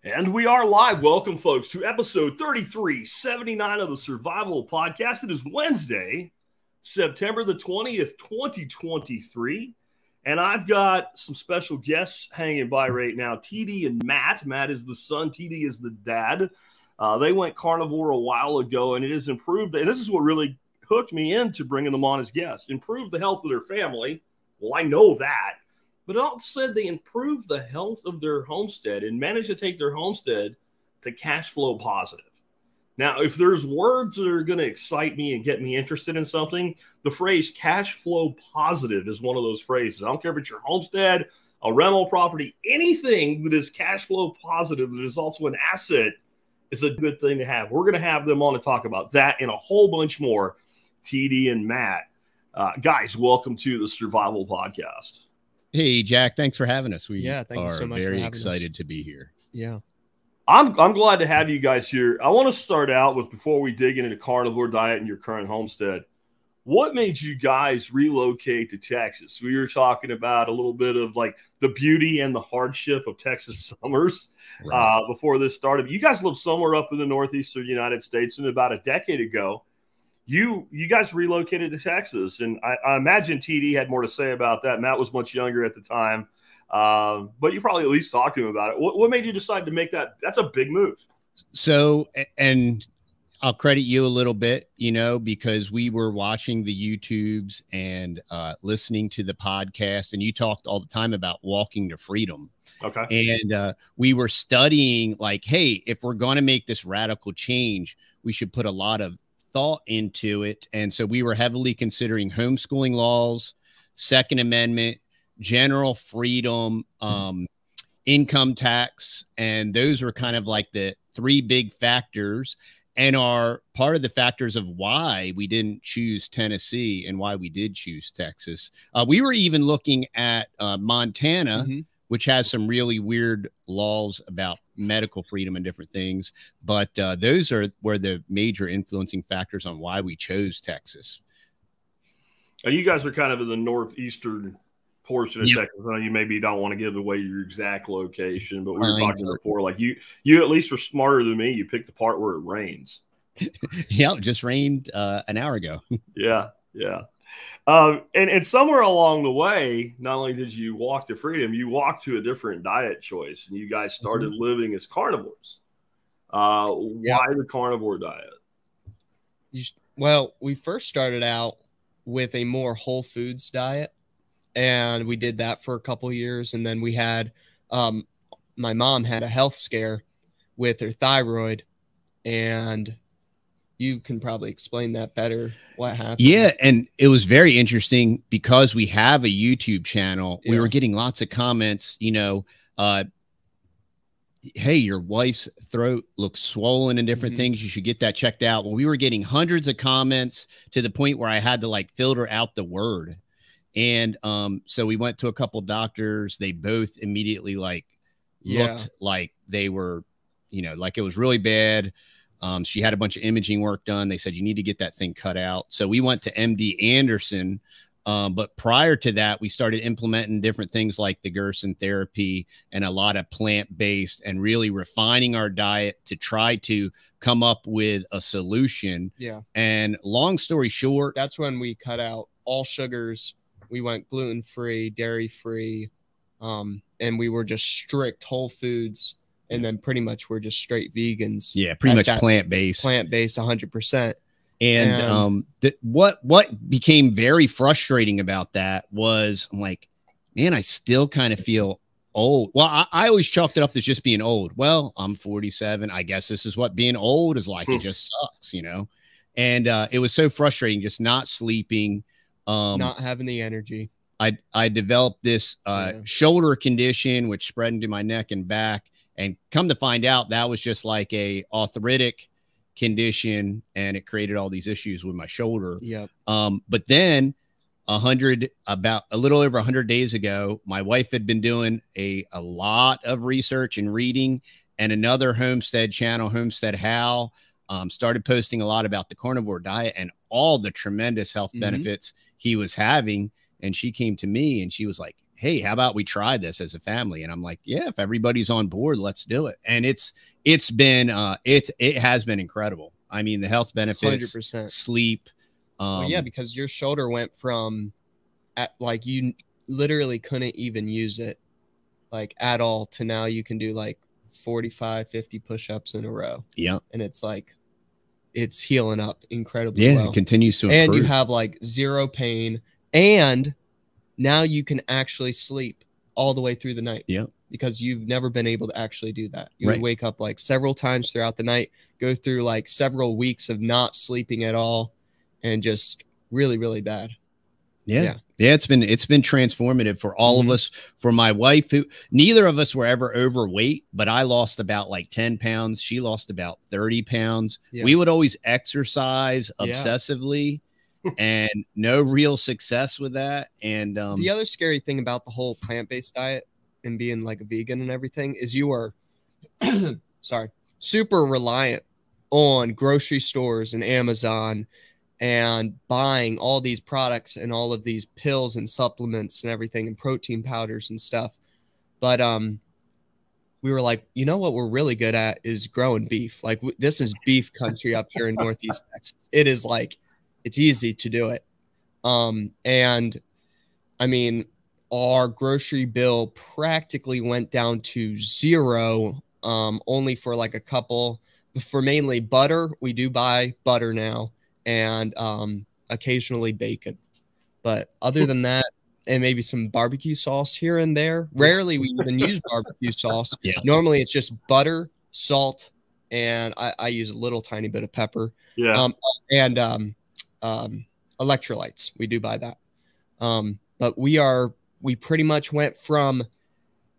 And we are live. Welcome, folks, to episode 3379 of the Survival Podcast. It is Wednesday, September the 20th, 2023. And I've got some special guests hanging by right now, TD and Matt. Matt is the son. TD is the dad. They went carnivore a while ago, and it has improved. And this is what really hooked me into bringing them on as guests. Improved the health of their family. Well, I know that. But it also said they improved the health of their homestead and managed to take their homestead to cash flow positive. Now, if there's words that are going to excite me and get me interested in something, the phrase cash flow positive is one of those phrases. I don't care if it's your homestead, a rental property, anything that is cash flow positive that is also an asset is a good thing to have. We're going to have them on to talk about that and a whole bunch more. TD and Matt. Guys, welcome to the Survival Podcast. Hey, Jack, thanks for having us. Thank you so much. Very excited to be here. Yeah. I'm glad to have you guys here. I want to start out with, before we dig into the carnivore diet and your current homestead, what made you guys relocate to Texas? We were talking about a little bit of like the beauty and the hardship of Texas summers before this started. You guys live somewhere up in the northeastern United States, and about a decade ago, you guys relocated to Texas, and I imagine TD had more to say about that. Matt was much younger at the time, but you probably at least talked to him about it. What made you decide to make that? That's a big move. So, and I'll credit you a little bit, because we were watching the YouTubes and listening to the podcast, and you talked all the time about walking to freedom. Okay. And we were studying like, hey, if we're going to make this radical change, we should put a lot of thought into it. And so we were heavily considering homeschooling laws, Second Amendment, general freedom, income tax. And those were kind of like the three big factors and are part of the factors of why we didn't choose Tennessee and why we did choose Texas. We were even looking at Montana, which has some really weird laws about medical freedom and different things. But those were the major influencing factors on why we chose Texas. And you guys are kind of in the northeastern portion of Texas. I know you maybe don't want to give away your exact location, but we were talking before, like you at least were smarter than me. You picked the part where it rains. Yeah, it just rained an hour ago. Yeah. And somewhere along the way, not only did you walk to freedom, you walked to a different diet choice, and you guys started living as carnivores. Why the carnivore diet? Well, we first started out with a more whole foods diet, and we did that for a couple of years. And then we had, my mom had a health scare with her thyroid, and you can probably explain that better. What happened? Yeah, and it was very interesting because we have a YouTube channel. We were getting lots of comments, hey, your wife's throat looks swollen and different things. You should get that checked out. Well, we were getting hundreds of comments to the point where I had to like filter out the word. And so we went to a couple doctors. They both immediately looked like they were, like it was really bad. She had a bunch of imaging work done. They said, you need to get that thing cut out. So we went to MD Anderson. But prior to that, we started implementing different things like the Gerson therapy and a lot of plant-based and really refining our diet to try to come up with a solution. Yeah. And long story short, that's when we cut out all sugars. We went gluten-free, dairy-free, and we were just strict whole foods. And then pretty much we're just straight vegans. Yeah, pretty much plant-based. Plant-based 100%. And what became very frustrating about that was I'm like, man, I still kind of feel old. Well, I always chalked it up as just being old. Well, I'm 47. I guess this is what being old is like. It just sucks, And it was so frustrating just not sleeping. Not having the energy. I developed this shoulder condition, which spread into my neck and back. And come to find out, that was just like a arthritic condition, and it created all these issues with my shoulder. Yeah. But then about a little over 100 days ago, my wife had been doing a lot of research and reading, and another homestead channel, Homestead Hal, started posting a lot about the carnivore diet and all the tremendous health benefits he was having. and she came to me and she was like, hey, how about we try this as a family? And I'm like, yeah, if everybody's on board, let's do it. And it has been incredible. I mean, the health benefits, 100%. sleep. Well, yeah, because your shoulder went from like you literally couldn't even use it like at all to now you can do like 45, 50 push-ups in a row. Yeah. And it's like, it's healing up incredibly well. It continues to improve. And you have like zero pain. And now you can actually sleep all the way through the night. Yeah. Because you've never been able to actually do that. You would wake up like several times throughout the night, go through like several weeks of not sleeping at all, and just really, really bad. Yeah. It's been transformative for all of us. For my wife, who neither of us were ever overweight, but I lost about like 10 pounds. She lost about 30 pounds. Yeah. We would always exercise obsessively and no real success with that. And the other scary thing about the whole plant-based diet and being like a vegan and everything is you are super reliant on grocery stores and Amazon and buying all these products and all of these pills and supplements and everything and protein powders and stuff. But we were like, you know what we're really good at is growing beef. Like this is beef country up here in Northeast Texas. It is like, it's easy to do it. And I mean, our grocery bill practically went down to zero, only for like a couple, for mainly butter. We do buy butter now, and occasionally bacon. But other than that, and maybe some barbecue sauce here and there. Rarely we even use barbecue sauce. Yeah. Normally it's just butter, salt, and I use a little tiny bit of pepper. Yeah. And electrolytes. We do buy that. But we pretty much went from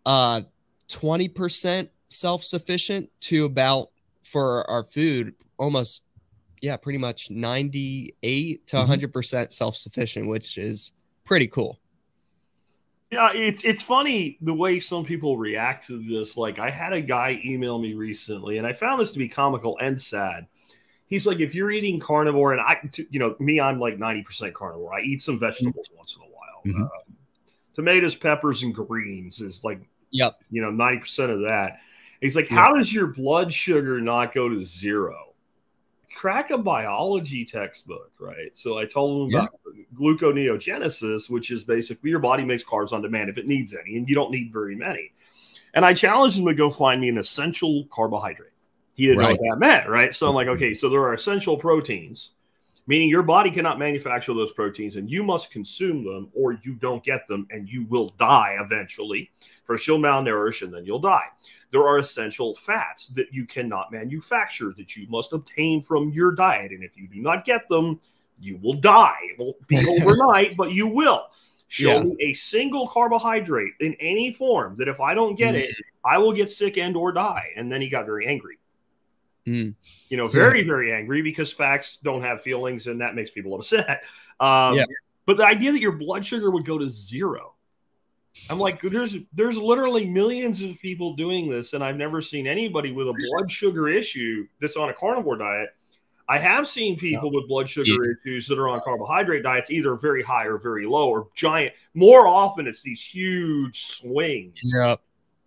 20% self-sufficient to about, for our food, almost, pretty much 98 to 100% self-sufficient, which is pretty cool. Yeah, it's funny the way some people react to this. Like, I had a guy email me recently, and I found this to be comical and sad. He's like, if you're eating carnivore, and I'm like 90% carnivore. I eat some vegetables once in a while. Tomatoes, peppers, and greens is like, 90% of that. He's like, how does your blood sugar not go to zero? Crack a biology textbook, right? So I told him about gluconeogenesis, which is basically your body makes carbs on demand if it needs any, and you don't need very many. And I challenged him to go find me an essential carbohydrate. He didn't know what that meant, right? So I'm like, okay, so there are essential proteins, meaning your body cannot manufacture those proteins, and you must consume them, or you don't get them, and you will die eventually. First, you'll malnourish, and then you'll die. There are essential fats that you cannot manufacture, that you must obtain from your diet. And if you do not get them, you will die. It won't be overnight, but you will. Show me a single carbohydrate in any form that if I don't get it, I will get sick and or die. And then he got very angry. Very, very angry, because facts don't have feelings, and that makes people upset. But the idea that your blood sugar would go to zero, I'm like, there's literally millions of people doing this, and I've never seen anybody with a blood sugar issue that's on a carnivore diet. I have seen people with blood sugar issues that are on carbohydrate diets, either very high or very low or giant. More often, it's these huge swings.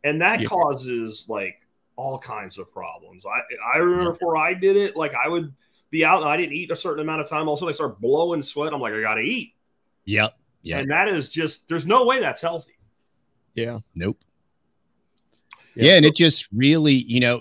And that causes like all kinds of problems. I remember before I did it, like I would be out and I didn't eat a certain amount of time. All of a sudden I start blowing sweat. I'm like, I got to eat. And that is just, there's no way that's healthy. Nope. And it just really,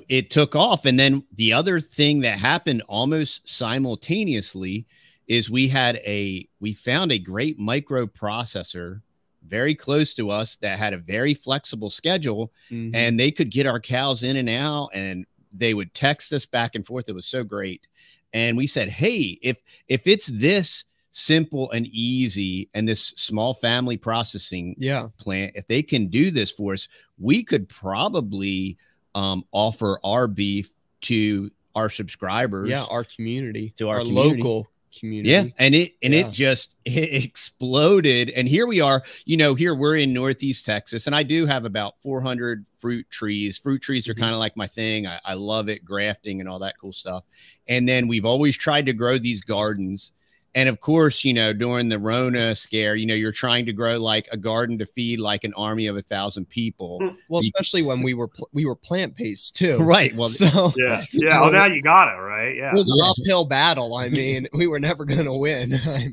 it took off. And then the other thing that happened almost simultaneously is we found a great microprocessor very close to us that had a very flexible schedule, and they could get our cows in and out, and they would text us back and forth. It was so great. And we said, hey, if it's this simple and easy, and this small family processing plant, if they can do this for us, we could probably offer our beef to our subscribers, our community, to our local community. It just exploded. And here we are, here we're in Northeast Texas, and I do have about 400 fruit trees. Fruit trees are kind of like my thing. I love it, grafting and all that cool stuff. And then we've always tried to grow these gardens. And of course, you know, during the Rona scare, you know, you're trying to grow like a garden to feed like an army of 1,000 people. Well, especially when we were plant-based too. Right. Well, so yeah. Well, now you got it, right? Yeah. It was an uphill battle. I mean, we were never going to win. I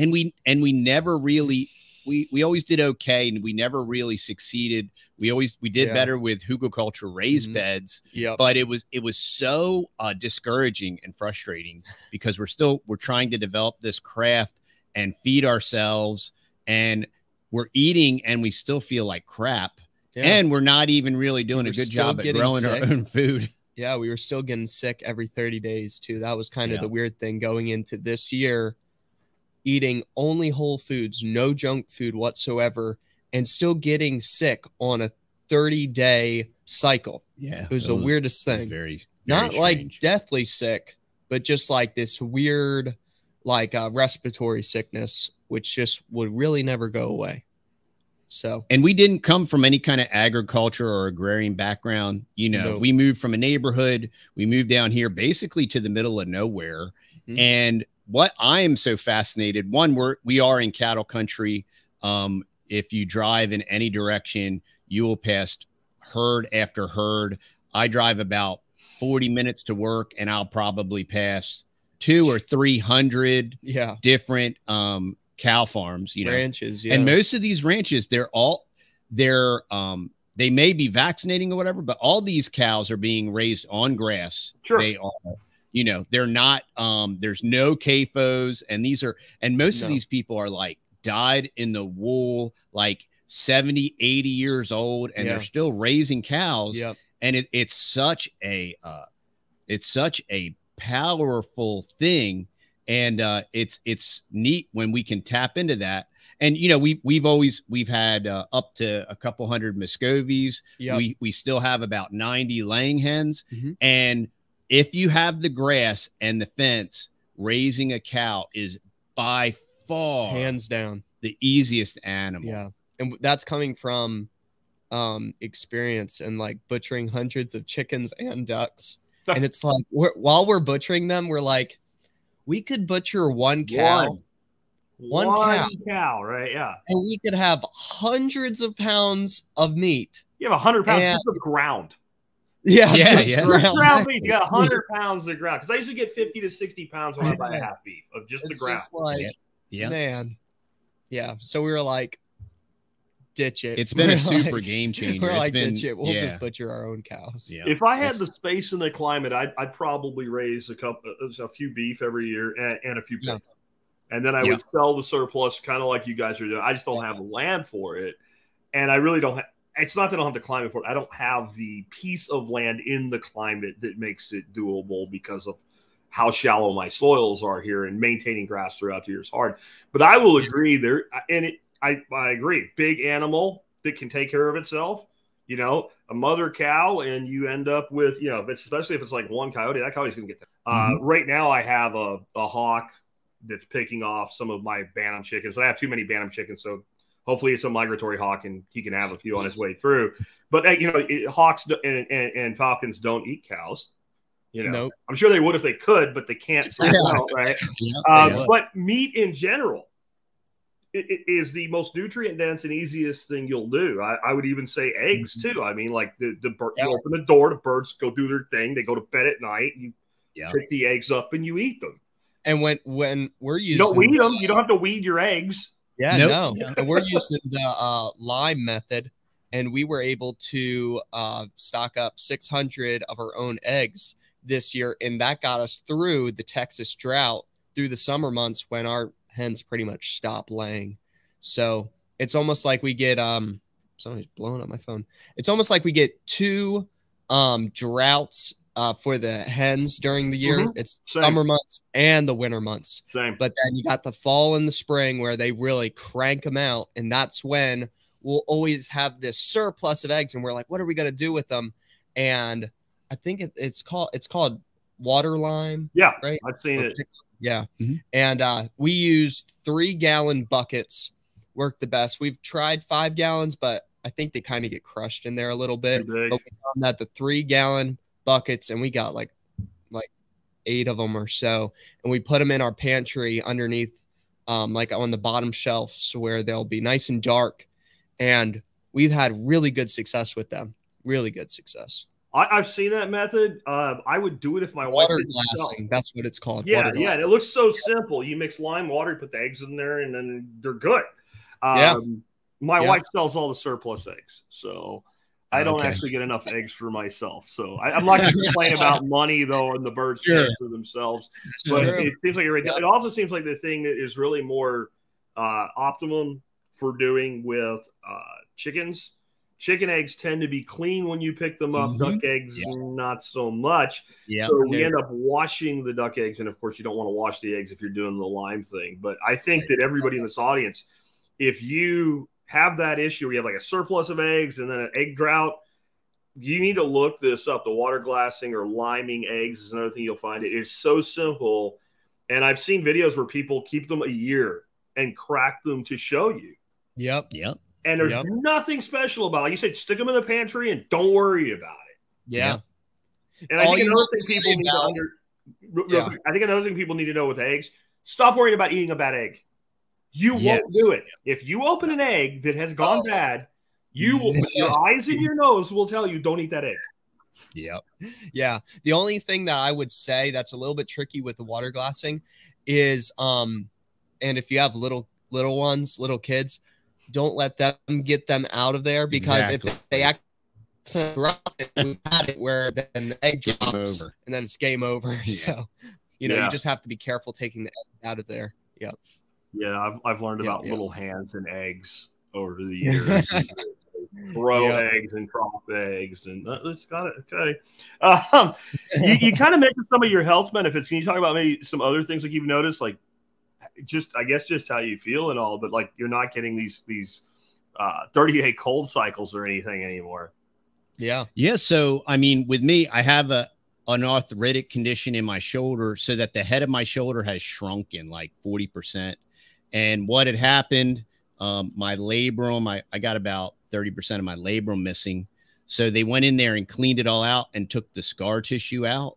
mean, and we never really, we always did okay, and we never really succeeded. We did better with hugelkultur raised beds, but it was so discouraging and frustrating because we're trying to develop this craft and feed ourselves, and we're eating and we still feel like crap, and we're not even really doing a good job at growing our own food. Yeah, we were still getting sick every 30 days too. That was kind of the weird thing going into this year, eating only whole foods, no junk food whatsoever, and still getting sick on a 30-day cycle. Yeah. It was the weirdest thing. Very not strange. like deathly sick, but just like this weird, like respiratory sickness, which just would really never go away. So, and we didn't come from any kind of agriculture or agrarian background. You know, we moved from a neighborhood. We moved down here basically to the middle of nowhere. And what I am so fascinated, we are in cattle country. If you drive in any direction, you will pass herd after herd. I drive about 40 minutes to work, and I'll probably pass 200 or 300 different cow farms, you know, ranches. And most of these ranches, they may be vaccinating or whatever, but all these cows are being raised on grass. Sure. They are. You know, they're not, there's no CAFOs, and most of these people are like dyed in the wool, like 70, 80 years old, and they're still raising cows. And it's such a powerful thing. And it's neat when we can tap into that. And, you know, we've had up to a couple hundred Muscovies. We still have about 90 laying hens. And if you have the grass and the fence, raising a cow is by far, hands down, the easiest animal. Yeah. And that's coming from experience and like butchering hundreds of chickens and ducks. And it's like, while we're butchering them, we're like, we could butcher one cow. One cow, right? Yeah. And we could have hundreds of pounds of meat. You have 100 pounds just of ground. Yeah. Ground beef. You got 100 pounds of ground. Because I usually get 50 to 60 pounds when I buy a half beef of just the ground. Just like, man. Yeah. So we were like, ditch it. It's been a super game changer. We're like, ditch it. We'll just butcher our own cows. Yeah. If I had the space and the climate, I'd probably raise a few beef every year and a few pigs. And then I would sell the surplus, kind of like you guys are doing. I just don't have the land for it. And I really don't have. It's not that I don't have the climate for it. I don't have the piece of land in the climate that makes it doable because of how shallow my soils are here, and maintaining grass throughout the year is hard. But I will agree there. And I agree. Big animal that can take care of itself, you know, a mother cow, and you end up with, you know, especially if it's like one coyote, that coyote's going to get there. Right now I have a hawk that's picking off some of my Bantam chickens. I have too many Bantam chickens, so hopefully it's a migratory hawk and he can have a few on his way through. But, you know, hawks and falcons don't eat cows. You know, I'm sure they would if they could, but they can't. So right? But meat in general it is the most nutrient dense and easiest thing you'll do. I would even say eggs too. I mean, like you open the door, the birds go do their thing. They go to bed at night. You pick the eggs up and you eat them. And when we're using, you don't weed them. You don't have to weed your eggs. No. And we're using the lime method, and we were able to stock up 600 of our own eggs this year, and that got us through the Texas drought, through the summer months when our hens pretty much stop laying. So it's almost like we get somebody's blowing up my phone. It's almost like we get two droughts for the hens during the year. It's summer months and the winter months. But then you got the fall and the spring where they really crank them out, and that's when we'll always have this surplus of eggs, and we're like, what are we going to do with them? And I think it's called water lime. Yeah, right. I've seen it. Yeah. And we used 3-gallon buckets, worked the best. We've tried 5 gallons, but I think they kind of get crushed in there a little bit. But we found that the 3-gallon buckets, and we got like 8 of them or so, and we put them in our pantry underneath, like on the bottom shelves where they'll be nice and dark. And we've had really good success with them. Really good success. I've seen that method. I would do it if my wife water glassing. That's what it's called. Yeah, water yeah. And it looks so simple. You mix lime water, put the eggs in there, and then they're good. Yeah. My wife sells all the surplus eggs, so I don't actually get enough eggs for myself. So I'm not going to complain about money, though, and the birds paying for themselves. But it seems like it also seems like the thing that is really more optimum for doing with chickens. Chicken eggs tend to be clean when you pick them up. Duck eggs, not so much. So we end up washing the duck eggs. And, of course, you don't want to wash the eggs if you're doing the lime thing. But I think that everybody in this audience, if you have that issue where you have like a surplus of eggs and then an egg drought, you need to look this up. The water glassing or liming eggs is another thing you'll find. It is so simple. And I've seen videos where people keep them a year and crack them to show you. Yep. And there's nothing special about it. You said stick them in the pantry and don't worry about it. Yeah. And I think another thing people need to I think another thing people need to know with eggs, stop worrying about eating a bad egg. You won't do it. If you open an egg that has gone bad, you will, your eyes and your nose will tell you don't eat that egg. Yeah. The only thing that I would say that's a little bit tricky with the water glassing is and if you have little kids, don't let them get them out of there, because if they accidentally drop it, we've had it where then the egg drops and then it's game over. So, you just have to be careful taking the egg out of there. Yeah, I've learned about little hands and eggs over the years. Throw eggs and drop eggs, and it's got it. Okay. You kind of mentioned some of your health benefits. Can you talk about maybe some other things like you've noticed, like just how you feel and all, but like you're not getting these 30-day cold cycles or anything anymore? Yeah. So I mean, with me, I have an arthritic condition in my shoulder, so that the head of my shoulder has shrunken like 40%. And what had happened, my labrum, I got about 30% of my labrum missing. So they went in there and cleaned it all out and took the scar tissue out.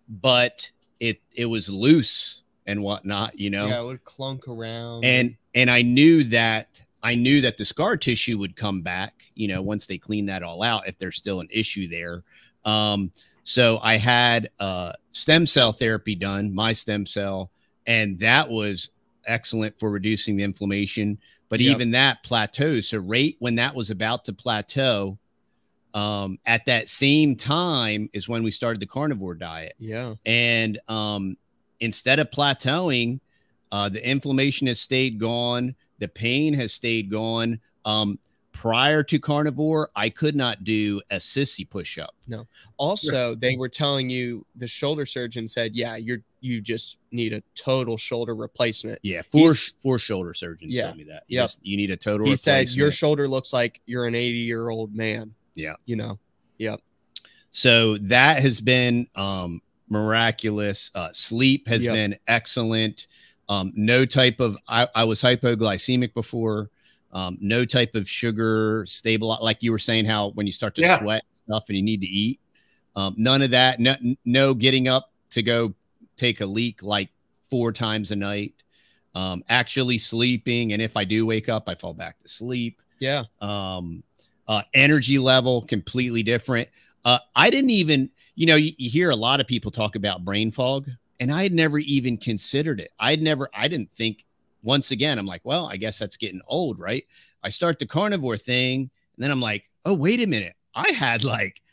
But it was loose and whatnot, Yeah, it would clunk around. And I knew that the scar tissue would come back, once they clean that all out, if there's still an issue there. So I had stem cell therapy done, my stem cell, and that was excellent for reducing the inflammation. But even that plateaus. So right when that was about to plateau, at that same time is when we started the carnivore diet. And instead of plateauing, the inflammation has stayed gone. The pain has stayed gone. Prior to carnivore, I could not do a sissy push-up. No. Also, they were telling you, the shoulder surgeon said, you just need a total shoulder replacement. Yeah, four shoulder surgeons told me that. You need a total replacement. He said, your shoulder looks like you're an 80-year-old man. So that has been miraculous. Sleep has been excellent. No type of, I was hypoglycemic before. No type of sugar stable, like you were saying, how when you start to sweat and stuff and you need to eat, none of that. No getting up to go take a leak like 4 times a night. Actually sleeping, and if I do wake up, I fall back to sleep. Energy level completely different. I didn't even, you hear a lot of people talk about brain fog, and I had never even considered it. I didn't think. Once again, I'm like, well, I guess that's getting old, right? I start the carnivore thing, and then I'm like, oh, wait a minute. I had like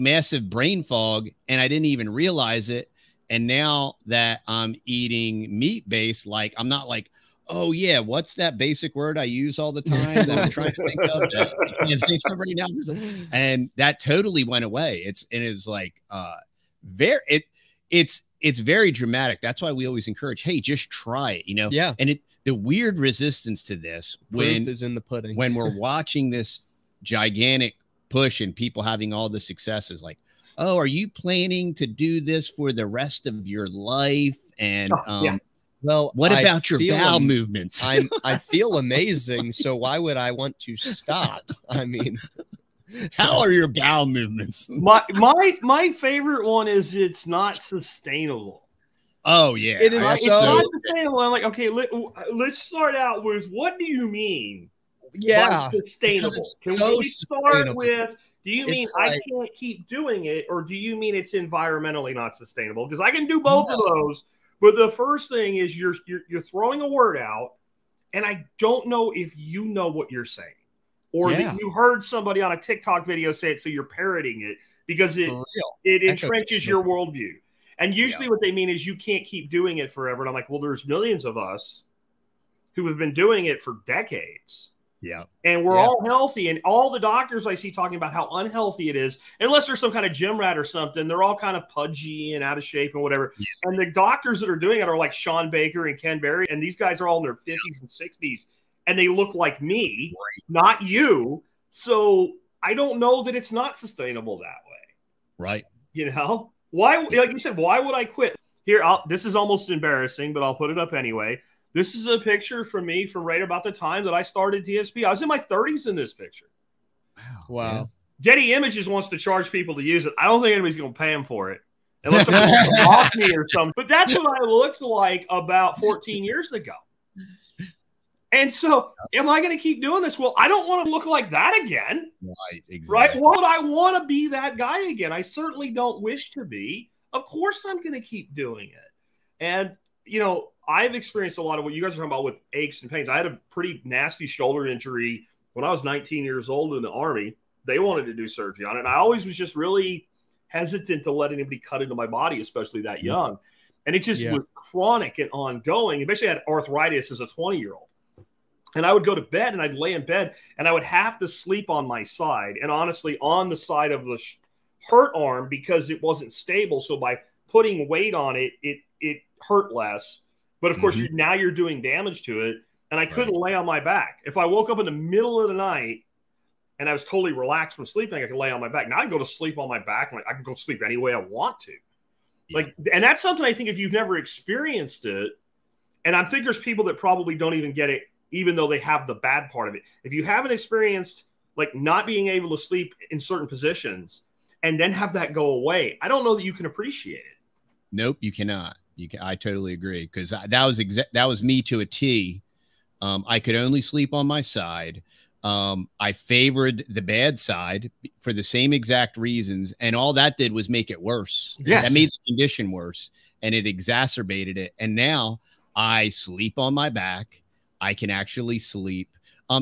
massive brain fog, and I didn't even realize it. And now that I'm eating meat-based, like, I'm not like, oh yeah, what's that basic word I use all the time that I'm trying to think of that I can't think of right now? And that totally went away. It's like it's very dramatic. That's why we always encourage, hey, just try it, And the weird resistance to this proof is in the pudding. When we're watching this gigantic push and people having all the successes, like, oh, are you planning to do this for the rest of your life? And well, what about your bowel movements? I feel amazing, so why would I want to stop? I mean, How are your bowel movements? My favorite one is it's not sustainable. Oh yeah, it is. It's not sustainable. I'm like, okay, let's start out with what do you mean? Yeah, sustainable. Can we start with? Do you mean I can't keep doing it, or do you mean it's environmentally not sustainable? Because I can do both of those. But the first thing is you're throwing a word out, and I don't know if you know what you're saying, or that you heard somebody on a TikTok video say it, so you're parroting it because it entrenches your worldview. And usually what they mean is you can't keep doing it forever. And I'm like, well, there's millions of us who have been doing it for decades. Yeah. And we're all healthy. And all the doctors I see talking about how unhealthy it is, unless there's some kind of gym rat or something, they're all kind of pudgy and out of shape and whatever. Yeah. And the doctors that are doing it are like Sean Baker and Ken Berry. And these guys are all in their 50s and 60s. And they look like me, not you. So I don't know that it's not sustainable that way. Right. You know? Why, like you said, why would I quit? Here, this is almost embarrassing, but I'll put it up anyway. This is a picture from me from right about the time that I started TSP. I was in my 30s in this picture. Wow. Yeah. Getty Images wants to charge people to use it. I don't think anybody's going to pay them for it. Unless somebody wants to mock me or something. But that's what I looked like about 14 years ago. And so, am I going to keep doing this? Well, I don't want to look like that again. Right, exactly. Right? Why would I want to be that guy again? I certainly don't wish to be. Of course, I'm going to keep doing it. And, you know, I've experienced a lot of what you guys are talking about with aches and pains. I had a pretty nasty shoulder injury when I was 19 years old in the Army. They wanted to do surgery on it. And I always was just really hesitant to let anybody cut into my body, especially that young. And it just was chronic and ongoing. Eventually, I had arthritis as a 20-year-old. And I would go to bed and I'd lay in bed and I would have to sleep on my side, and honestly on the side of the hurt arm because it wasn't stable. So by putting weight on it, it hurt less. But of course, now you're doing damage to it. And I couldn't lay on my back. If I woke up in the middle of the night and I was totally relaxed from sleeping, I could lay on my back. Now I can go to sleep on my back. I can go to sleep any way I want to. And that's something I think if you've never experienced it, and I think there's people that probably don't even get it, even though they have the bad part of it. If you haven't experienced like not being able to sleep in certain positions and then have that go away, I don't know that you can appreciate it. Nope, you cannot. I totally agree, because that was me to a T. I could only sleep on my side. I favored the bad side for the same exact reasons, and all that did was make it worse. Yeah, that made the condition worse, and it exacerbated it. And now I sleep on my back. I can actually sleep.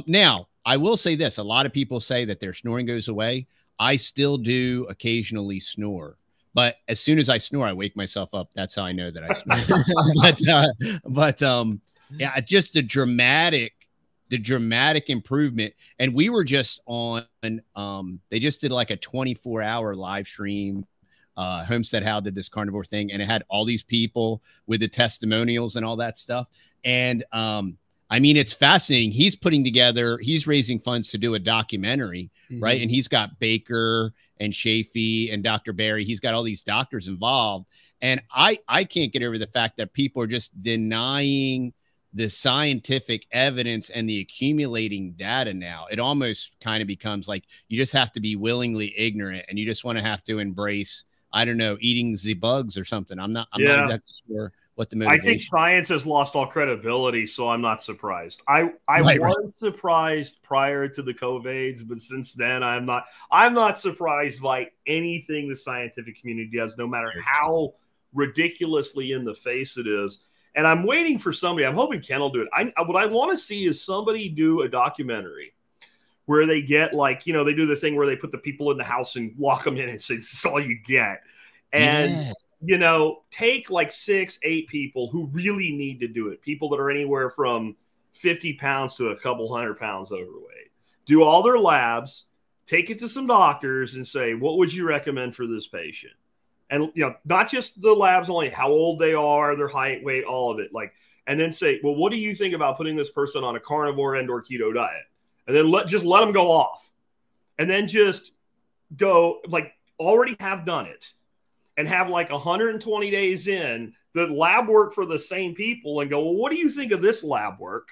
Now, I will say this. A lot of people say that their snoring goes away. I still do occasionally snore. But as soon as I snore, I wake myself up. That's how I know that I snore. Yeah, just the dramatic improvement. And we were just on, they just did like a 24-hour live stream. Homestead How did this carnivore thing, and it had all these people with the testimonials and all that stuff. And, I mean, it's fascinating. He's raising funds to do a documentary, right? And he's got Baker and Chafee and Dr. Berry. He's got all these doctors involved. And I can't get over the fact that people are just denying the scientific evidence and the accumulating data now. It almost kind of becomes like you just have to be willingly ignorant, and you just want to have to embrace, I don't know, eating the bugs or something. I'm not exactly sure what the motivation. I think science has lost all credibility, so I'm not surprised. I was surprised prior to the COVIDs, but since then I'm not surprised by anything the scientific community does, no matter how ridiculously in the face it is. And I'm waiting for somebody. I'm hoping Ken will do it. What I want to see is somebody do a documentary where they get, like, you know, they do this thing where they put the people in the house and lock them in and say, this is all you get. And you know, take like 6-8 people who really need to do it. People that are anywhere from 50 pounds to a couple 100 pounds overweight. Do all their labs, take it to some doctors and say, what would you recommend for this patient? And, you know, not just the labs only, how old they are, their height, weight, all of it. Like, and then say, well, what do you think about putting this person on a carnivore and or keto diet? And then just let them go off. And then just go, like, already have done it. And have like 120 days in the lab work for the same people and go, well, what do you think of this lab work?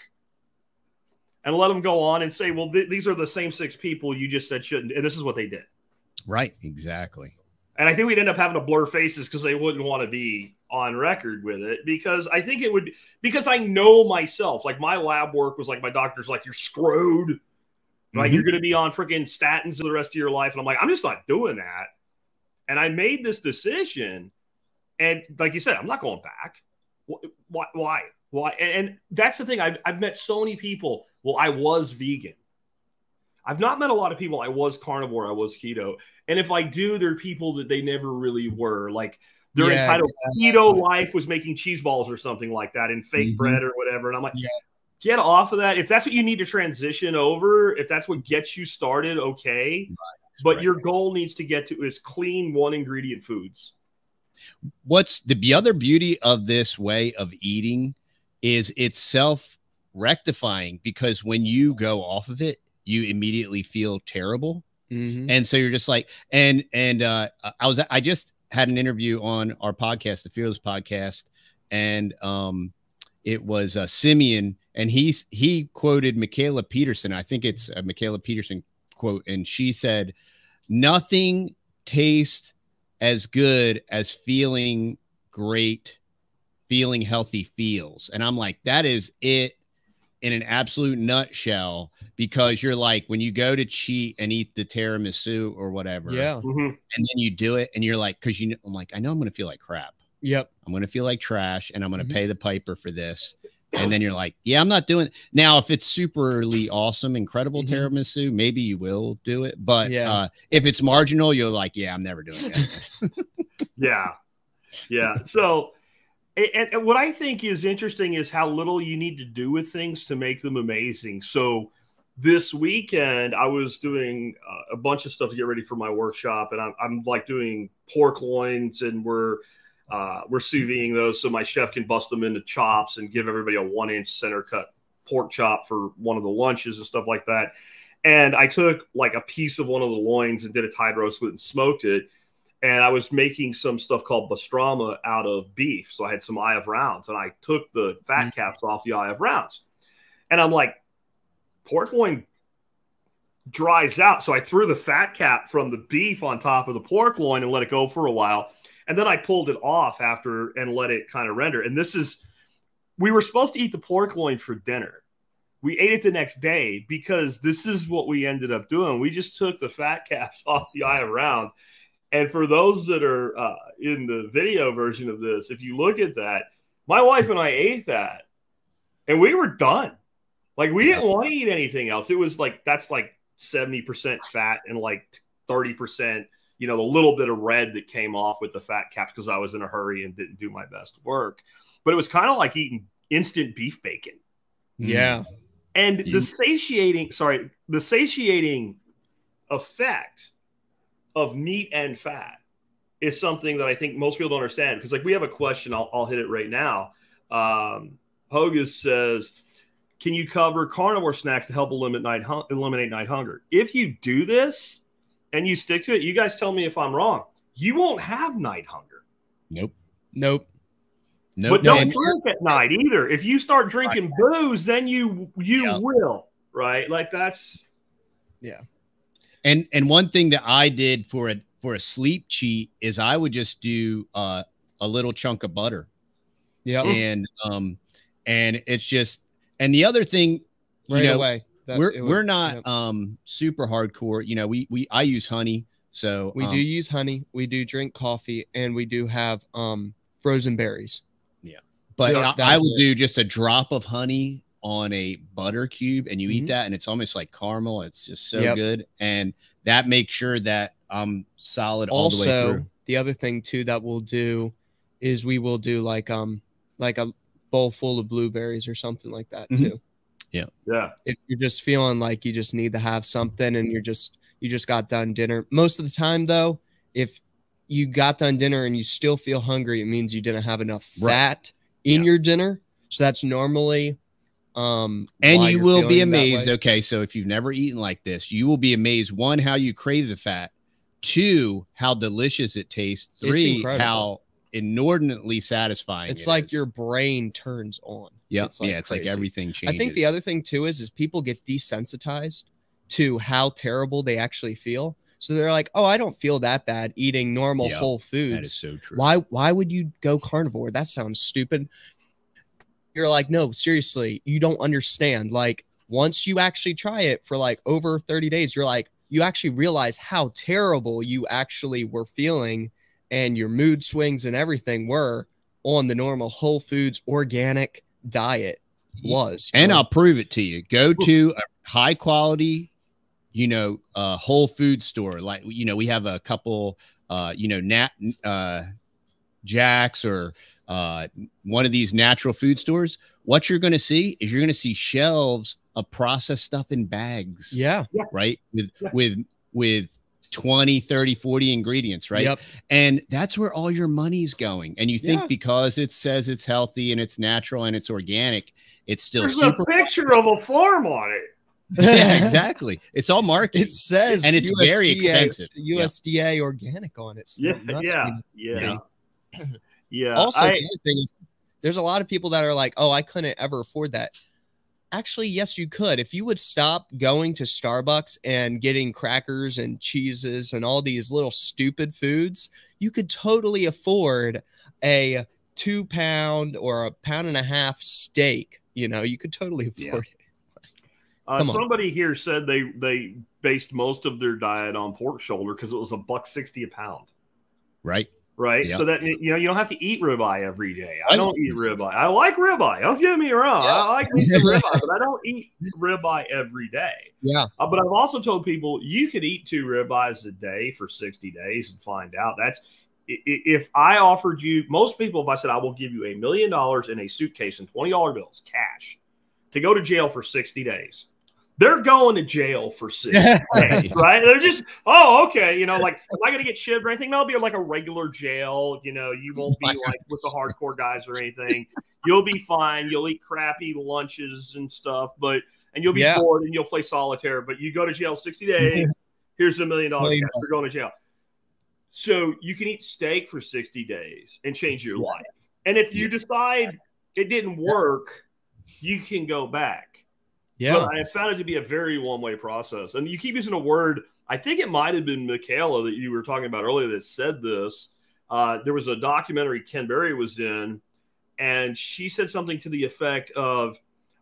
and let them go on and say, well, these are the same 6 people you just said shouldn't, and this is what they did. Right, exactly. And I think we'd end up having to blur faces because they wouldn't want to be on record with it, because I think it would, because I know myself, like my lab work was like, my doctor's like, you're screwed, right? You're going to be on freaking statins for the rest of your life. And I'm like, I'm just not doing that. And I made this decision. And like you said, I'm not going back. Why? And that's the thing. I've met so many people. Well, I was vegan. I've not met a lot of people. I was carnivore. I was keto. And if I do, they're people that they never really were. Like their entitled keto life was making cheese balls or something like that and fake bread or whatever. And I'm like, get off of that. If that's what you need to transition over, if that's what gets you started, okay. But your goal needs to get to is clean 1 ingredient foods. What's the other beauty of this way of eating is it's self-rectifying, because when you go off of it, you immediately feel terrible. And so you're just like, I just had an interview on our podcast, the Fearless podcast, and it was Simeon, and he quoted Michaela Peterson. I think it's a Michaela Peterson quote, and she said, "Nothing tastes as good as feeling great, feeling healthy feels." And I'm like, that is it in an absolute nutshell, because you're like, when you go to cheat and eat the tiramisu or whatever, and then you do it and you're like, because I'm like, I know I'm going to feel like crap. I'm going to feel like trash, and I'm going to pay the piper for this. And then you're like, yeah, I'm not doing it. Now, if it's superly awesome, incredible tiramisu, maybe you will do it. But if it's marginal, you're like, yeah, I'm never doing it. Yeah. So, and what I think is interesting is how little you need to do with things to make them amazing. So this weekend, I was doing a bunch of stuff to get ready for my workshop, and I'm like doing pork loins, and we're sous videing those so my chef can bust them into chops and give everybody a 1-inch center cut pork chop for one of the lunches and stuff like that. And I took like a piece of one of the loins and did a tide roast with it and smoked it. And I was making some stuff called pastrama out of beef. So I had some eye of rounds, and I took the fat caps off the eye of rounds. And I'm like, pork loin dries out. So I threw the fat cap from the beef on top of the pork loin and let it go for a while. And then I pulled it off after and let it kind of render. And we were supposed to eat the pork loin for dinner. We ate it the next day, because this is what we ended up doing. We just took the fat caps off the eye of round. And for those that are in the video version of this, if you look at that, my wife and I ate that and we were done. Like, we didn't want to eat anything else. It was like, that's like 70% fat and like 30%, the little bit of red that came off with the fat caps, because I was in a hurry and didn't do my best work. But it was kind of like eating instant beef bacon. And the satiating effect of meat and fat is something that I think most people don't understand. Because like, we have a question, I'll hit it right now. Hogus says, can you cover carnivore snacks to help eliminate night hunger? If you do this and you stick to it, you guys tell me if I'm wrong, you won't have night hunger. Nope. But don't drink at night either. If you start drinking booze, then you will, right? Like, that's And one thing that I did for a sleep cheat is I would just do a little chunk of butter. And it's just, and the other thing, away. We're not super hardcore. I use honey. So we do use honey. We do drink coffee, and we do have frozen berries. But I will do just a drop of honey on a butter cube, and you eat that, and it's almost like caramel. It's just so good. And that makes sure that I'm solid all the way through. The other thing too that we'll do is we will do like a bowl full of blueberries or something like that too. If you're just feeling like you just need to have something, and you just got done dinner. Most of the time though, if you got done dinner and you still feel hungry, it means you didn't have enough fat in your dinner. So that's normally and you will be amazed. Okay, so if you've never eaten like this, you will be amazed. 1, how you crave the fat. 2, how delicious it tastes. 3, how inordinately satisfying it's like your brain turns on. Yeah. It's like yeah. It's like crazy. everything changes. I think the other thing too is people get desensitized to how terrible they actually feel. So they're like, oh, I don't feel that bad eating normal whole foods. That is so true. Why would you go carnivore? That sounds stupid. You're like, no, seriously, you don't understand. Like, once you actually try it for like over 30 days, you're like, you actually realize how terrible you actually were feeling, and your mood swings and everything were on the normal whole foods organic diet was. And I'll prove it to you. Go to a high quality, whole food store. Like, we have a couple, Jack's or one of these natural food stores. What you're going to see is you're going to see shelves of processed stuff in bags. Yeah. Right. With 20, 30, 40 ingredients. Right. Yep. And that's where all your money's going. And you think because it says it's healthy and it's natural and it's organic, it's still There's a picture of a farm on it. Yeah, exactly. It's all marketing. It says, and it's USDA, very expensive. USDA organic on it. So Yeah. Also, the other thing is, there's a lot of people that are like, oh, I couldn't ever afford that. Actually, yes, you could. If you would stop going to Starbucks and getting crackers and cheeses and all these little stupid foods, you could totally afford a 2 pound or 1.5 pound steak. You could totally afford it. Somebody here said they based most of their diet on pork shoulder because it was $1.60 a pound. Right. Right. Yep. So that, you don't have to eat ribeye every day. I don't eat ribeye. I like ribeye. Don't get me wrong. Yeah. I like me some ribeye, but I don't eat ribeye every day. Yeah. But I've also told people you could eat 2 ribeyes a day for 60 days and find out. That's if I offered you, most people, if I said, I will give you $1 million in a suitcase and $20 bills cash to go to jail for 60 days. They're going to jail for 6 days, right? They're just, okay. Like, am I going to get shivved or anything? That'll be like a regular jail. You won't be like with the hardcore guys or anything. You'll be fine. You'll eat crappy lunches and stuff, and you'll be bored and you'll play solitaire. But you go to jail 60 days. Here's $1 million cash. You're going to jail. So you can eat steak for 60 days and change your life. And if you decide it didn't work, you can go back. Yeah, but I found it to be a very one-way process. And you keep using a word, I think it might have been Michaela that you were talking about earlier that said this. There was a documentary Ken Berry was in, and she said something to the effect of,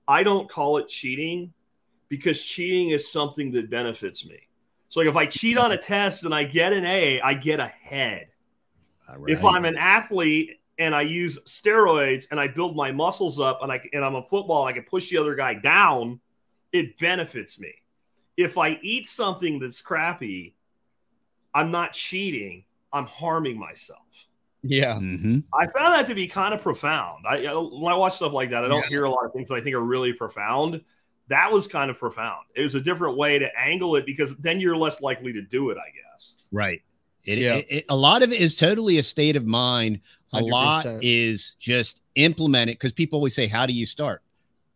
I don't call it cheating because cheating is something that benefits me. So like if I cheat on a test and I get an A, I get ahead. Right. If I'm an athlete and I use steroids and I build my muscles up and I'm a football, I can push the other guy down, it benefits me. If I eat something that's crappy, I'm not cheating, I'm harming myself. Yeah. Mm-hmm. I found that to be kind of profound. When I watch stuff like that, I don't hear a lot of things that I think are really profound. That was kind of profound. It was a different way to angle it because then you're less likely to do it, I guess. Right. A lot of it is totally a state of mind. 100%. A lot is just implement it because people always say, how do you start?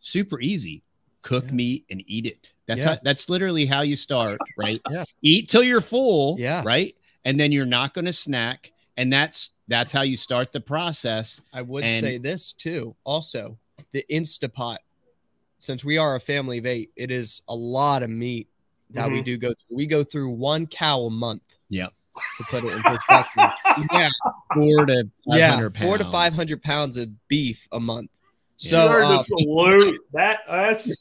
Super easy. Cook meat and eat it. That's literally how you start, right? Eat till you're full, right? And then you're not going to snack. And that's how you start the process. I would say this too. Also, the Instapot. Since we are a family of 8, it is a lot of meat that we do go through. We go through 1 cow a month. Yeah. To put it in perspective. 4 to 500 pounds. 4 to 500 pounds of beef a month. So salute. That's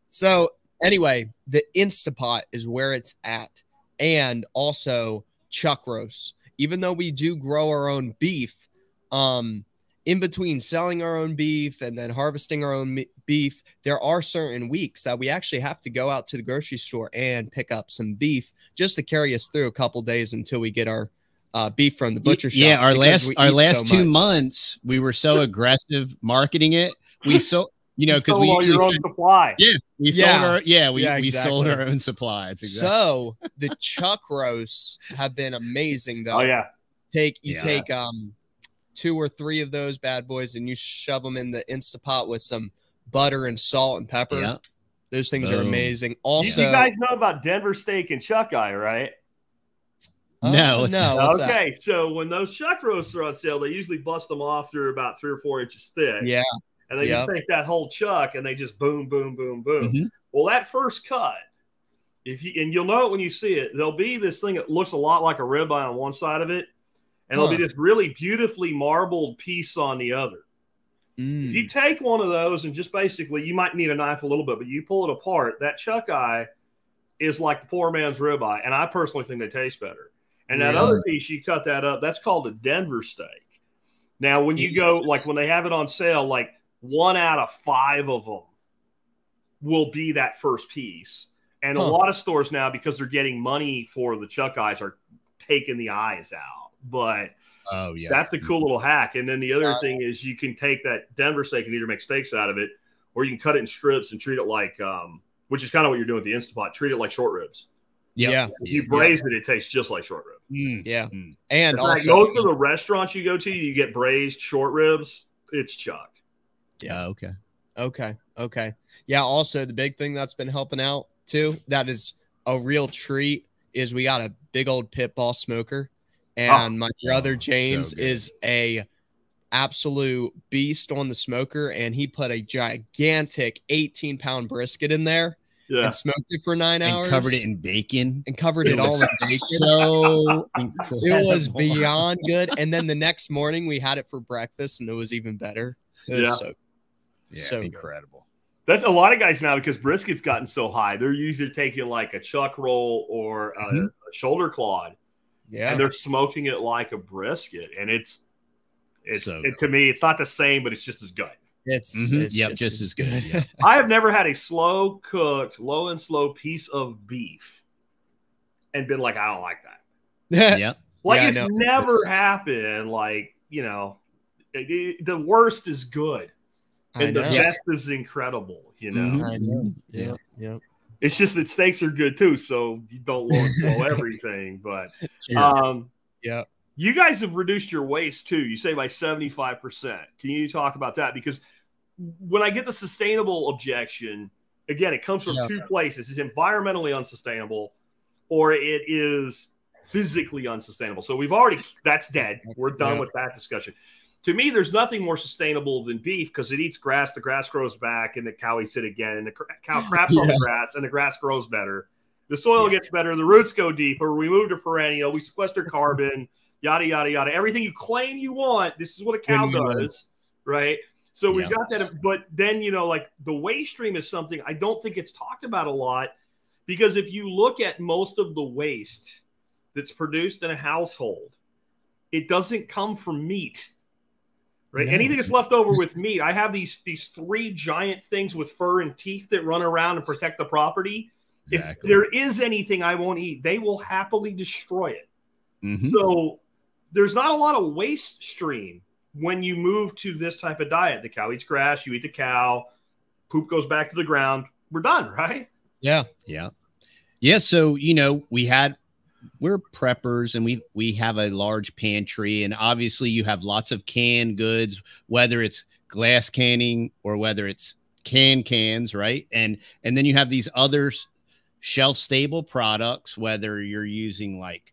So anyway, the Instapot is where it's at. And also chuck roasts. Even though we do grow our own beef, in between selling our own beef and then harvesting our own beef, there are certain weeks that we actually have to go out to the grocery store and pick up some beef just to carry us through a couple days until we get our beef from the butcher shop. Yeah, our last 2 months, we were so aggressive marketing it. We sold, because we your own supply. Yeah, we sold our own supply. So the chuck roasts have been amazing, though. Oh yeah, take 2 or 3 of those bad boys and you shove them in the Instapot with some butter and salt and pepper. Yeah. Those things are amazing. Also, you guys know about Denver steak and chuck eye, right? No, Okay, so when those chuck roasts are on sale, they usually bust them off through about 3 or 4 inches thick. Yeah. And they just take that whole chuck and they just boom, boom, boom, boom. Mm-hmm. Well, that first cut, you'll know it when you see it, there'll be this thing that looks a lot like a ribeye on one side of it, and there'll be this really beautifully marbled piece on the other. If you take one of those and just basically, you might need a knife a little bit, but you pull it apart, that chuck eye is like the poor man's ribeye, and I personally think they taste better. And that other piece, you cut that up, that's called a Denver steak. Now, when you go, like when they have it on sale, like 1 out of 5 of them will be that first piece. And a lot of stores now, because they're getting money for the chuck eyes, are taking the eyes out. But that's a cool little hack. And then the other thing is you can take that Denver steak and either make steaks out of it, or you can cut it in strips and treat it like, which is kind of what you're doing with the Instant Pot, treat it like short ribs. Yeah. If you braise it, it tastes just like short rib. Yeah. And also, most of the restaurants you go to, you get braised short ribs. It's chuck. Yeah. Okay. Yeah. Also, the big thing that's been helping out too, that is a real treat, is we got a big old pit ball smoker, and my brother James is a absolute beast on the smoker, and he put a gigantic 18-pound brisket in there. And smoked it for 9 hours. And covered it in bacon. And covered it all in bacon. So incredible. It was beyond good. And then the next morning we had it for breakfast, and it was even better. It was so incredible. That's a lot of guys now, because brisket's gotten so high. They're usually taking like a chuck roll or a shoulder clod. Yeah. And they're smoking it like a brisket. And it's to me, it's not the same, but it's just as good. It's just as good. Yeah. I have never had a slow cooked, low and slow piece of beef and been like, I don't like that. It's never happened. Like, the worst is good and the best is incredible. I know. Yeah. It's just that steaks are good too, so you don't blow everything. But you guys have reduced your waste too. You say by 75%. Can you talk about that? Because when I get the sustainable objection, again, it comes from two places. It's environmentally unsustainable, or it is physically unsustainable. So that's dead. We're done with that discussion. To me, there's nothing more sustainable than beef, because it eats grass. The grass grows back, and the cow eats it again. And the cow craps on the grass, and the grass grows better. The soil gets better. The roots go deeper. We move to perennial. We sequester carbon, yada, yada, yada. Everything you claim you want, this is what a cow does, right? So we've got that. But then, like the waste stream is something I don't think it's talked about a lot, because if you look at most of the waste that's produced in a household, it doesn't come from meat, right? No. Anything that's left over with meat. I have these 3 giant things with fur and teeth that run around and protect the property. Exactly. If there is anything I won't eat, they will happily destroy it. Mm-hmm. So there's not a lot of waste stream when you move to this type of diet. The cow eats grass, you eat the cow, poop goes back to the ground. We're done, right? Yeah. So, we're preppers, and we have a large pantry, and obviously you have lots of canned goods, whether it's glass canning or whether it's cans, right? And then you have these other shelf stable products, whether you're using like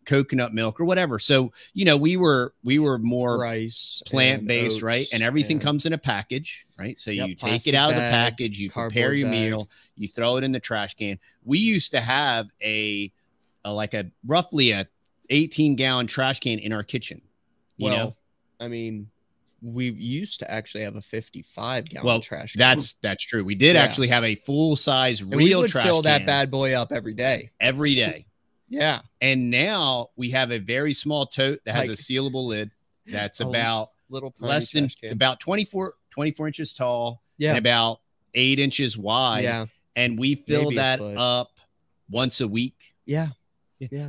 coconut milk or whatever. So, we were more rice, plant-based, right? And everything comes in a package, right? So you take it out of the package, you prepare your meal, you throw it in the trash can. We used to have a roughly a 18-gallon trash can in our kitchen. I mean, we used to actually have a 55-gallon trash can. That's true. We did actually have a full-size real trash can. We would fill that bad boy up every day. Yeah. And now we have a very small tote that has a sealable lid that's about less than about 24 inches tall and about 8 inches wide. Yeah. And we fill that up once a week. Yeah.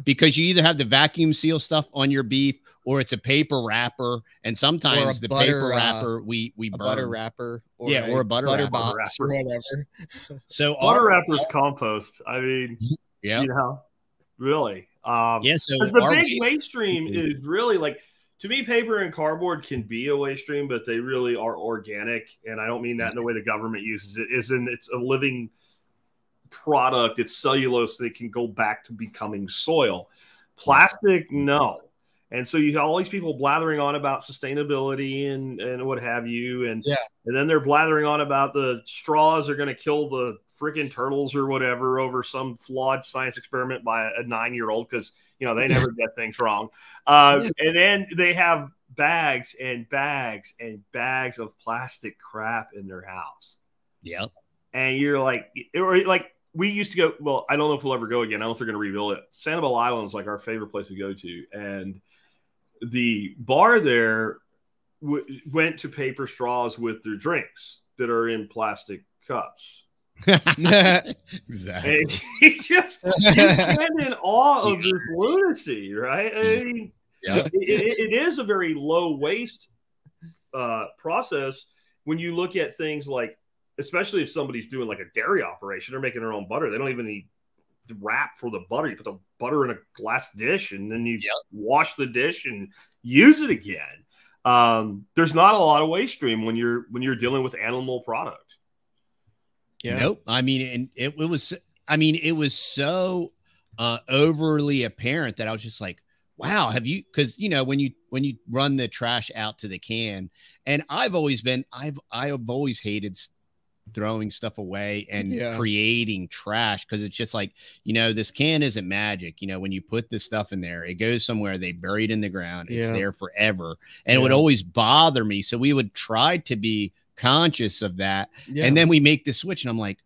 Because you either have the vacuum seal stuff on your beef, or it's a paper wrapper, and sometimes the paper wrapper we burn. Butter wrapper, or a butter box or whatever. So butter wrapper's compost. I mean, really. So the big waste stream is really like, to me, paper and cardboard can be a waste stream, but they really are organic, and I don't mean that in the way the government uses it. It's a living product. It's cellulose that can go back to becoming soil. Plastic, no. And so you have all these people blathering on about sustainability and what have you. And then they're blathering on about the straws are going to kill the freaking turtles or whatever over some flawed science experiment by a 9-year-old because, you know, they never get things wrong. And then they have bags and bags and bags of plastic crap in their house. Yep. And you're like, we used to go, well, I don't know if we'll ever go again. I don't know if they're going to rebuild it. Sanibel Island is like our favorite place to go to. And the bar there went to paper straws with their drinks that are in plastic cups. Exactly. And you stand in awe of this lunacy, right? I mean, it is a very low waste process when you look at things like, especially if somebody's doing like a dairy operation or making their own butter, they don't even need wrap for the butter. You put the butter in a glass dish and then you wash the dish and use it again. There's not a lot of waste stream when you're dealing with animal product. Nope. I mean, and it was so overly apparent that I was just like, wow, have you, because you know, when you run the trash out to the can, and I've always hated throwing stuff away and creating trash, because it's just like, you know, this can isn't magic. You know, when you put this stuff in there, it goes somewhere, they bury it in the ground, it's there forever. And it would always bother me. So we would try to be conscious of that. And then we make the switch and I'm like,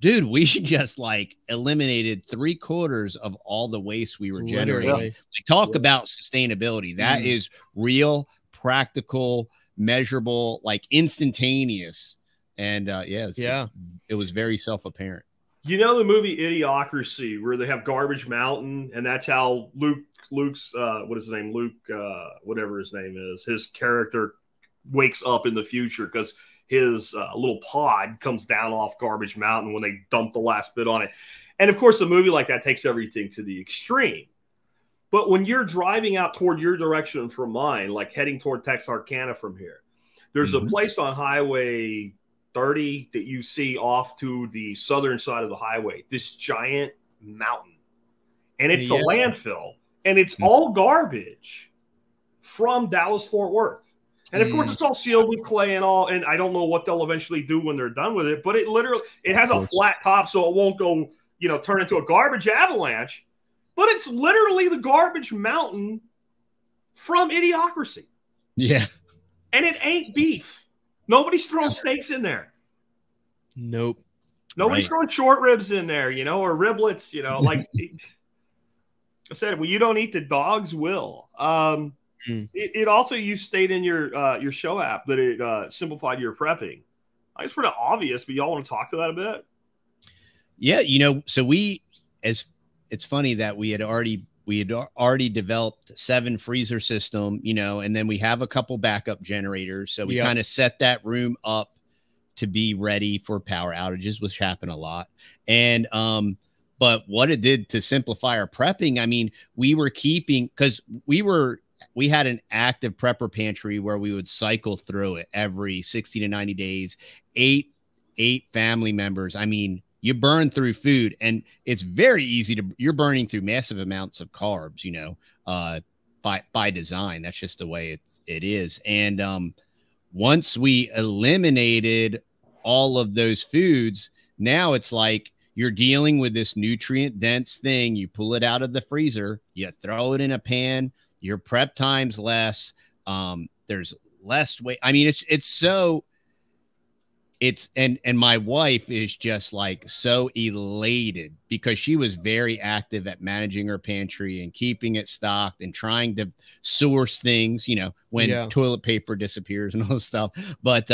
dude, we should just like eliminated 3/4 of all the waste we were generating. Like, talk about sustainability. That is real, practical, measurable, like instantaneous. And it was very self-apparent. You know the movie Idiocracy, where they have Garbage Mountain, and that's how Luke's what is his name? Luke, whatever his name is, his character wakes up in the future because his little pod comes down off Garbage Mountain when they dump the last bit on it. And of course, a movie like that takes everything to the extreme. But when you're driving out toward your direction from mine, like heading toward Texarkana from here, there's a place on Highway 30 that you see off to the southern side of the highway, this giant mountain. And it's a landfill, and it's all garbage from Dallas-Fort Worth. And of course, it's all sealed with clay and all. And I don't know what they'll eventually do when they're done with it, but it has a flat top, so it won't go, you know, turn into a garbage avalanche. But it's literally the garbage mountain from Idiocracy. Yeah. And it ain't beef. Nobody's throwing steaks in there. Nope. Nobody's throwing short ribs in there, you know, or riblets, you know, like I said, well, you don't eat, the dogs will. It also, you stated in your show app that it simplified your prepping. I think it's pretty obvious, but y'all want to talk to that a bit? Yeah, you know, so it's funny that we had already developed 7 freezer system, you know, and then we have a couple backup generators. So we kind of set that room up to be ready for power outages, which happen a lot. And, but what it did to simplify our prepping, I mean, we were keeping, because we had an active prepper pantry where we would cycle through it every 60 to 90 days, eight family members. I mean, you burn through food, and it's very easy you're burning through massive amounts of carbs, you know, by design. That's just the way it is. And once we eliminated all of those foods, now it's like you're dealing with this nutrient dense thing. You pull it out of the freezer, you throw it in a pan, your prep time's less. There's less weight. I mean, and my wife is just like so elated because she was very active at managing her pantry and keeping it stocked and trying to source things, you know, when toilet paper disappears and all this stuff. But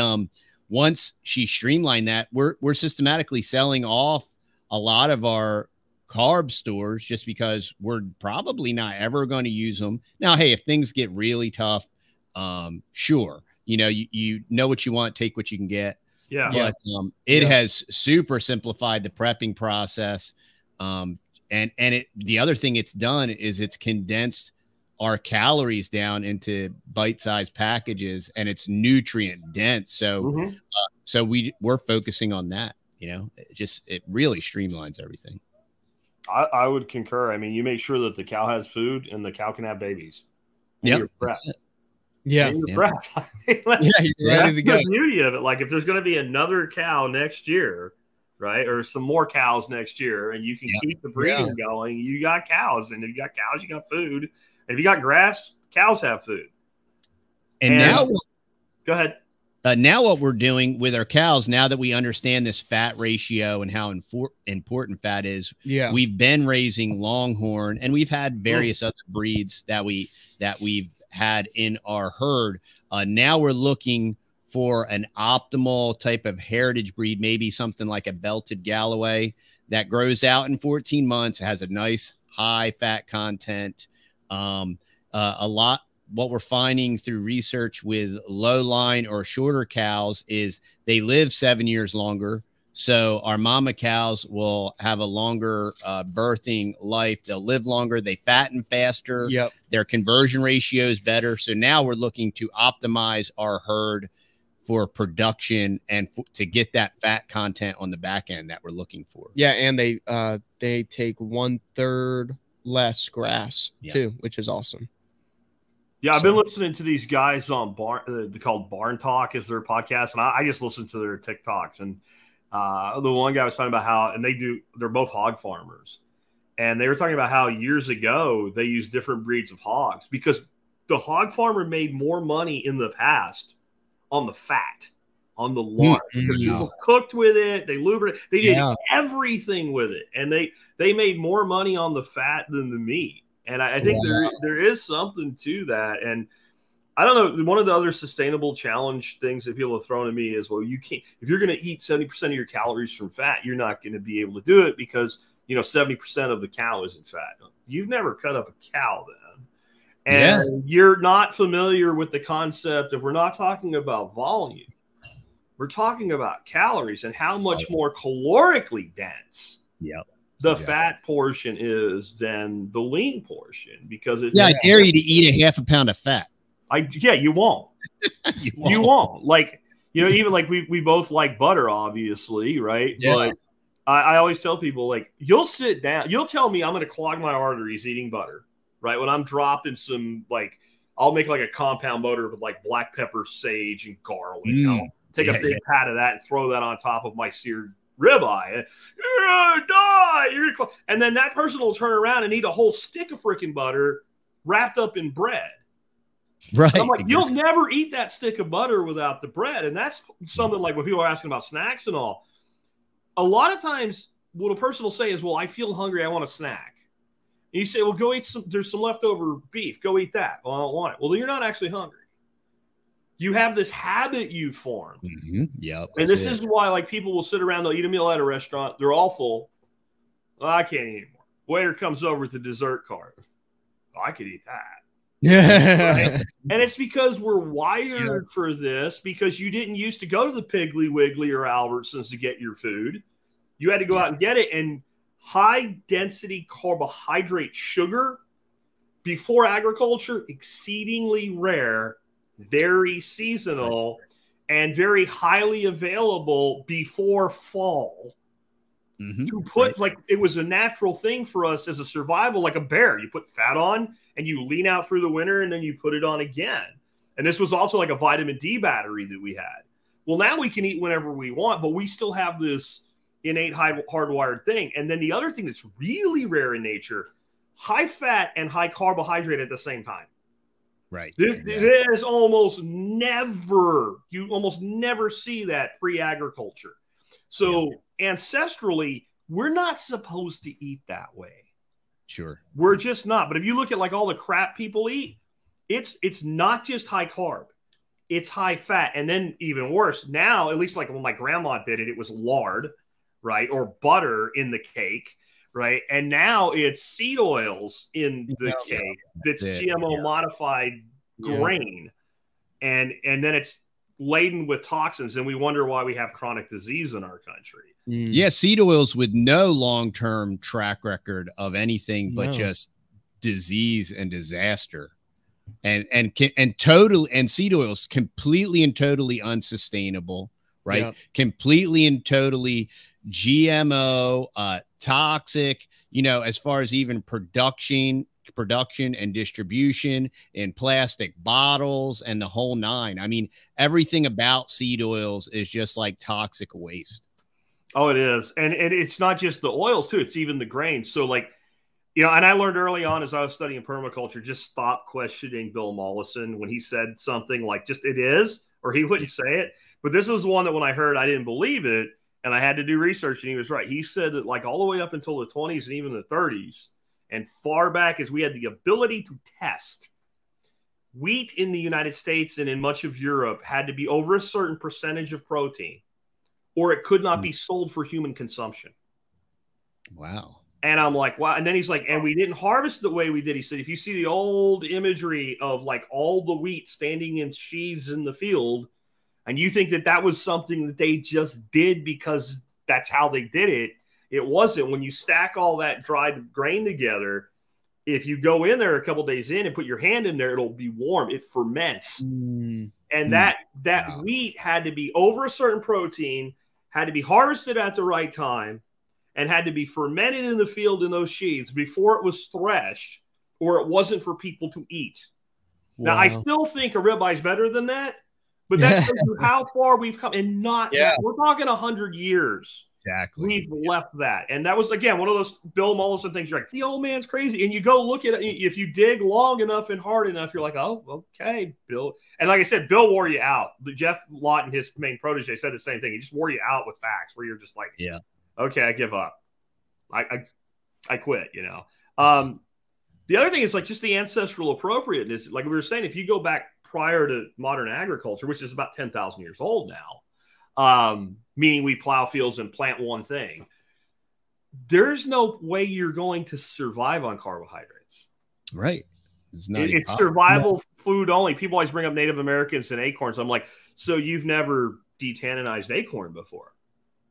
once she streamlined that, we're systematically selling off a lot of our carb stores just because we're probably not ever going to use them. Now, hey, if things get really tough, sure, you know, you know what you want, take what you can get. Yeah. But it has super simplified the prepping process. And the other thing it's done is it's condensed our calories down into bite-sized packages, and it's nutrient dense. So, so we're focusing on that. You know, it really streamlines everything. I would concur. I mean, you make sure that the cow has food and the cow can have babies. Yeah. Yeah. That's the beauty of it. Like if there's going to be another cow next year, right, or some more cows next year, and you can keep the breeding going, you got cows. And if you got cows, you got food. And if you got grass, cows have food. And now, go ahead. Now what we're doing with our cows, now that we understand this fat ratio and how important fat is, we've been raising Longhorn, and we've had various other breeds that we've had in our herd. Now we're looking for an optimal type of heritage breed, maybe something like a belted Galloway that grows out in 14 months, has a nice high fat content. What we're finding through research with low line or shorter cows is they live 7 years longer. So our mama cows will have a longer birthing life. They'll live longer. They fatten faster. Their conversion ratio is better. So now we're looking to optimize our herd for production and to get that fat content on the back end that we're looking for. Yeah, and they take 1/3 less grass too, which is awesome. Yeah, I've been listening to these guys on called Barn Talk is their podcast, and I just listen to their TikToks. And the one guy was talking about how, and they're both hog farmers, and they were talking about how years ago they used different breeds of hogs because the hog farmer made more money in the past on the fat, on the lard, because people cooked with it, they lubricated, they did everything with it, and they made more money on the fat than the meat. And I think there is something to that. And I don't know, one of the other sustainable challenge things that people have thrown at me is, well, you can't, if you're going to eat 70% of your calories from fat, you're not going to be able to do it because, 70% of the cow isn't fat. You've never cut up a cow then. And you're not familiar with the concept of, we're not talking about volume. We're talking about calories and how much more calorically dense the fat portion is than the lean portion, because it's I dare you to eat a half a pound of fat. You won't. you won't. Like, even like we both like butter, obviously, right? But I always tell people, like, you'll sit down, you'll tell me I'm going to clog my arteries eating butter, right? When I'm dropping some, like, I'll make like a compound butter with like black pepper, sage, and garlic. I'll take a big pat of that and throw that on top of my seared ribeye. You're gonna die. And then that person will turn around and eat a whole stick of freaking butter wrapped up in bread. Right. And I'm like, you'll never eat that stick of butter without the bread. And that's something like when people are asking about snacks and all. A lot of times what a person will say is, well, I feel hungry, I want a snack. And you say, well, go eat there's some leftover beef. Go eat that. Well, I don't want it. Well, then you're not actually hungry. You have this habit you formed. Yep. And this is why, like, people will sit around, they'll eat a meal at a restaurant. They're all full. Oh, I can't eat anymore. Waiter comes over with the dessert cart. Oh, I could eat that. Right? And it's because we're wired for this, because you didn't used to go to the Piggly Wiggly or Albertsons to get your food. You had to go out and get it. And high density carbohydrate sugar before agriculture, exceedingly rare, very seasonal, and very highly available before fall. To put, like, it was a natural thing for us as a survival, like a bear. You put fat on and you lean out through the winter and then you put it on again. And this was also like a vitamin D battery that we had. Well, now we can eat whenever we want, but we still have this innate hardwired thing. And then the other thing that's really rare in nature, high fat and high carbohydrate at the same time. Right. This is almost never, you almost never see that pre-agriculture. So ancestrally, we're not supposed to eat that way. Sure. We're just not. But if you look at like all the crap people eat, it's not just high carb, it's high fat. And then even worse now, at least like when my grandma did it, it was lard, right? Or butter in the cake. Right. And now it's seed oils in the cake that's GMO modified grain. And then it's laden with toxins. And we wonder why we have chronic disease in our country. Yeah. Seed oils with no long-term track record of anything but just disease and disaster. And seed oils completely and totally unsustainable. Right. Completely and totally GMO, toxic, you know, as far as even production and distribution in plastic bottles and the whole nine. I mean, everything about seed oils is just like toxic waste. Oh, it is. And it's not just the oils too. It's even the grains. So like, you know, and I learned early on as I was studying permaculture, just stop questioning Bill Mollison when he said something like just it is, or he wouldn't say it. But this is one that when I heard, I didn't believe it. And I had to do research, and he was right. He said that like all the way up until the 20s and even the 30s, and far back as we had the ability to test, wheat in the United States and in much of Europe had to be over a certain percentage of protein, or it could not be sold for human consumption. Wow. And I'm like, wow. And then he's like, and we didn't harvest the way we did. He said, if you see the old imagery of like all the wheat standing in sheaves in the field, and you think that that was something that they just did because that's how they did it, it wasn't. When you stack all that dried grain together, if you go in there a couple days in and put your hand in there, it'll be warm. It ferments. And that wow. Wheat had to be over a certain protein, had to be harvested at the right time, and had to be fermented in the field in those sheaves before it was threshed, or it wasn't for people to eat. Wow. Now, I still think a ribeye is better than that, but that shows you how far we've come. And we're talking 100 years. Exactly. We've left that. And that was, again, one of those Bill Mollison things. You're like, the old man's crazy. And you go look at it. If you dig long enough and hard enough, you're like, oh, okay, Bill. And like I said, Bill wore you out. Jeff Lawton, his main protege, said the same thing. He just wore you out with facts where you're just like, yeah, okay, I give up. I quit, you know. The other thing is like just the ancestral appropriateness. Like we were saying, if you go back prior to modern agriculture, which is about 10,000 years old now, meaning we plow fields and plant one thing, there's no way you're going to survive on carbohydrates. Right. It's survival food only. People always bring up Native Americans and acorns. I'm like, so you've never detanninized acorn before?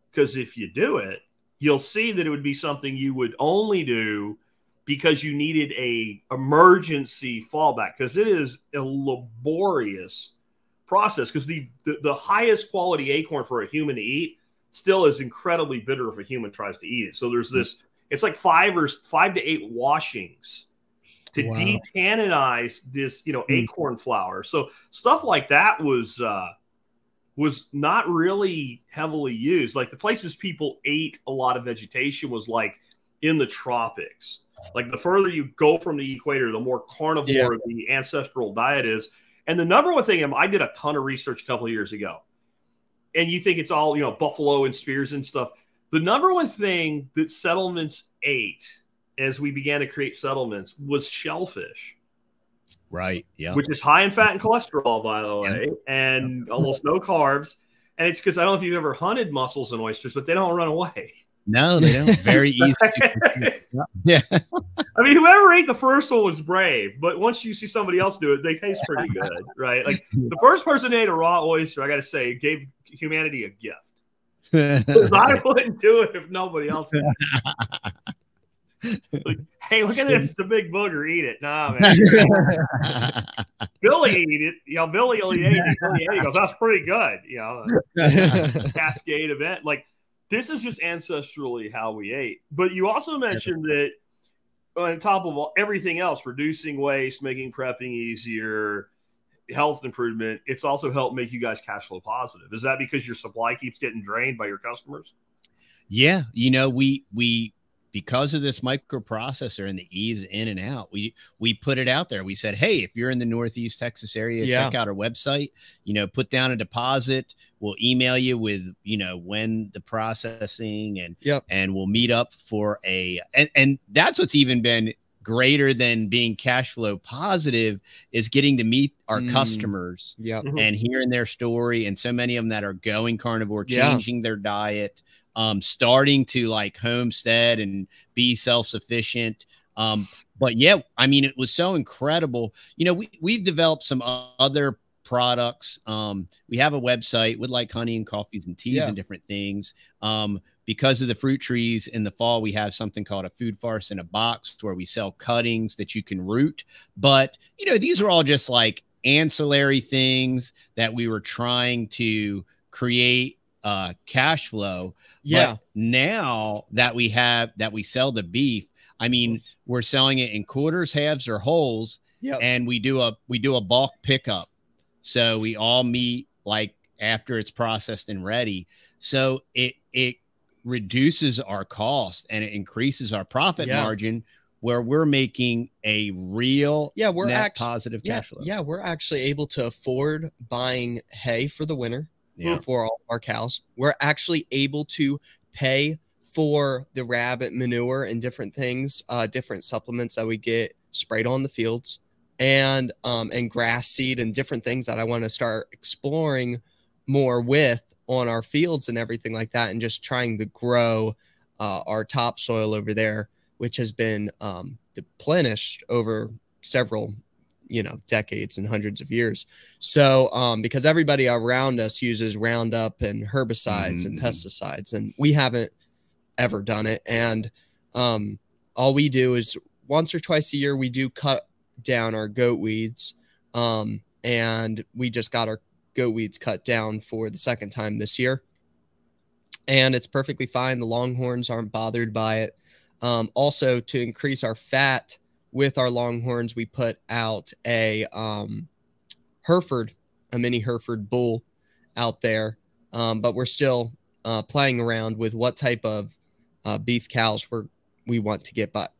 Because if you do it, you'll see that it would be something you would only do because you needed a emergency fallback, because it is a laborious process, because the highest quality acorn for a human to eat still is incredibly bitter if a human tries to eat it. So there's this, it's like 5 to 8 washings to detanninize this, you know, acorn flour. So stuff like that was not really heavily used. Like the places people ate a lot of vegetation was like in the tropics. Like the further you go from the equator, the more carnivore the ancestral diet is. And the number one thing, I did a ton of research a couple of years ago, and you think it's all, you know, buffalo and spears and stuff. The number one thing that settlements ate as we began to create settlements was shellfish. Right. Yeah. Which is high in fat and cholesterol, by the way, and almost no carbs. And it's because I don't know if you've ever hunted mussels and oysters, but they don't run away. No, they don't. Very easy. Yeah. I mean, whoever ate the first one was brave, but once you see somebody else do it, they taste pretty good, right? Like the first person who ate a raw oyster, I got to say, gave humanity a gift. Because I wouldn't do it if nobody else did. Like, hey, look at this. It's a big booger. Eat it. Nah, man. Billy ate it. You know, Billy only ate it. He goes, that's pretty good. You know, cascade event. Like, this is just ancestrally how we ate. But you also mentioned that on top of everything else, reducing waste, making prepping easier, health improvement, it's also helped make you guys cash flow positive. Is that because your supply keeps getting drained by your customers? Yeah. You know, we because of this microprocessor and the ease in and out, we put it out there. We said, hey, if you're in the Northeast Texas area, check out our website, you know, put down a deposit. We'll email you with, you know, when the processing and we'll meet up for and that's what's even been greater than being cash flow positive is getting to meet our customers and hearing their story. And so many of them that are going carnivore, changing their diet, starting to like homestead and be self-sufficient. But yeah, I mean, it was so incredible. You know, we've developed some other products. We have a website with like honey and coffees and teas and different things. Because of the fruit trees in the fall, we have something called a food farce in a box where we sell cuttings that you can root. But, you know, these are all just like ancillary things that we were trying to create cash flow. Yeah. But now that we sell the beef, I mean, we're selling it in quarters, halves, or wholes. Yep. And we do a bulk pickup. So we all meet like after it's processed and ready. So it reduces our cost and it increases our profit margin, where we're making a real net positive cash flow. Yeah, we're actually able to afford buying hay for the winter for all our cows. We're actually able to pay for the rabbit manure and different things, different supplements that we get sprayed on the fields, and grass seed and different things that I want to start exploring more with on our fields and everything like that, and just trying to grow our topsoil over there, which has been deplenished over several, decades and hundreds of years. So because everybody around us uses Roundup and herbicides and pesticides, and we haven't ever done it. And all we do is once or twice a year, we do cut down our goat weeds. And we just got our goat weeds cut down for the second time this year. And it's perfectly fine. The longhorns aren't bothered by it. Also, to increase our fat with our longhorns, we put out a Hereford, a mini Hereford bull out there. But we're still playing around with what type of beef cows we want to get. But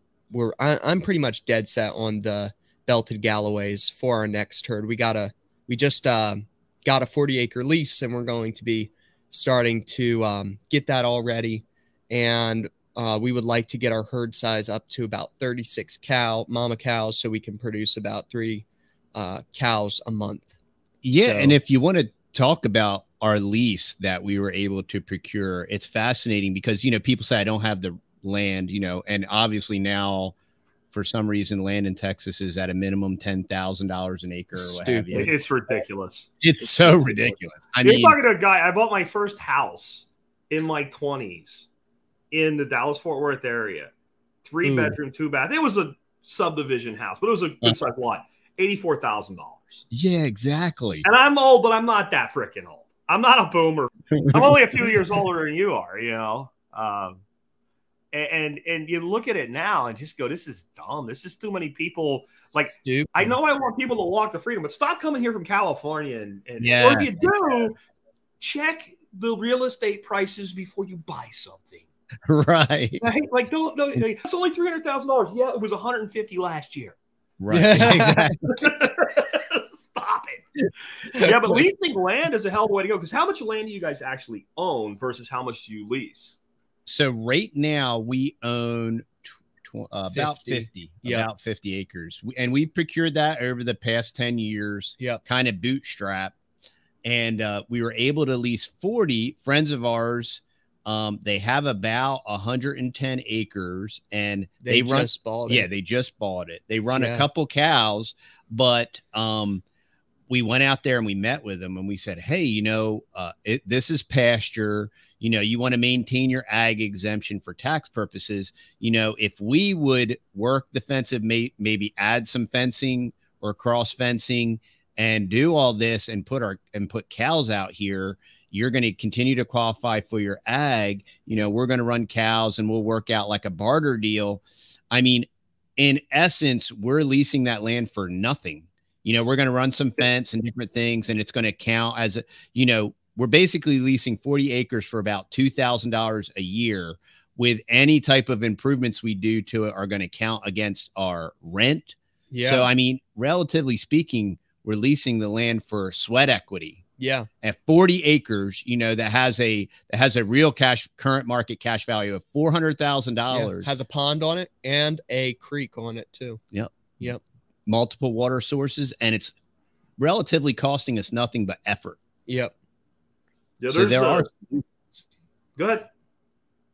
I'm pretty much dead set on the belted Galloways for our next herd. We just got a 40-acre lease, and we're going to be starting to get that all ready. And we would like to get our herd size up to about 36 mama cows, so we can produce about 3 cows a month. Yeah. So, and if you want to talk about our lease that we were able to procure, it's fascinating because, people say I don't have the land, and obviously now for some reason land in Texas is at a minimum $10,000 an acre or what have you. It's ridiculous. It's so ridiculous. You're talking to a guy. I bought my first house in my 20s in the Dallas-Fort Worth area. 3-bedroom, 2-bath. It was a subdivision house, but it was a good sized lot. $84,000. Yeah, exactly. And I'm old, but I'm not that freaking old. I'm not a boomer. I'm only a few years older than you are, And you look at it now and just go, this is dumb. This is too many people. Like, stupid. I know I want people to walk the freedom, but stop coming here from California. Or if you do, check the real estate prices before you buy something. Right. Like don't it's only $300,000. Yeah, it was $150 last year. Right. Exactly. Stop it. Yeah, but leasing land is a hell of a way to go, because how much land do you guys actually own versus how much do you lease? So right now we own about 50 acres. And we procured that over the past 10 years, kind of bootstrap. And we were able to lease 40 friends of ours. They have about 110 acres, and they just bought it. Yeah, they just bought it. They run a couple cows, but we went out there and we met with them and we said, hey, this is pasture. You want to maintain your ag exemption for tax purposes. If we would work the fence, maybe add some fencing or cross fencing and do all this and put cows out here, you're going to continue to qualify for your ag. We're going to run cows and we'll work out like a barter deal. I mean, in essence, we're leasing that land for nothing. We're going to run some fence and different things, and it's going to count as, we're basically leasing 40 acres for about $2,000 a year, with any type of improvements we do to it are going to count against our rent. Yeah. So, I mean, relatively speaking, we're leasing the land for sweat equity. Yeah. At 40 acres, that has a real current market cash value of $400,000. Has a pond on it and a creek on it too. Yep. Multiple water sources, and it's relatively costing us nothing but effort. Yep. Yeah, so there are. Go ahead.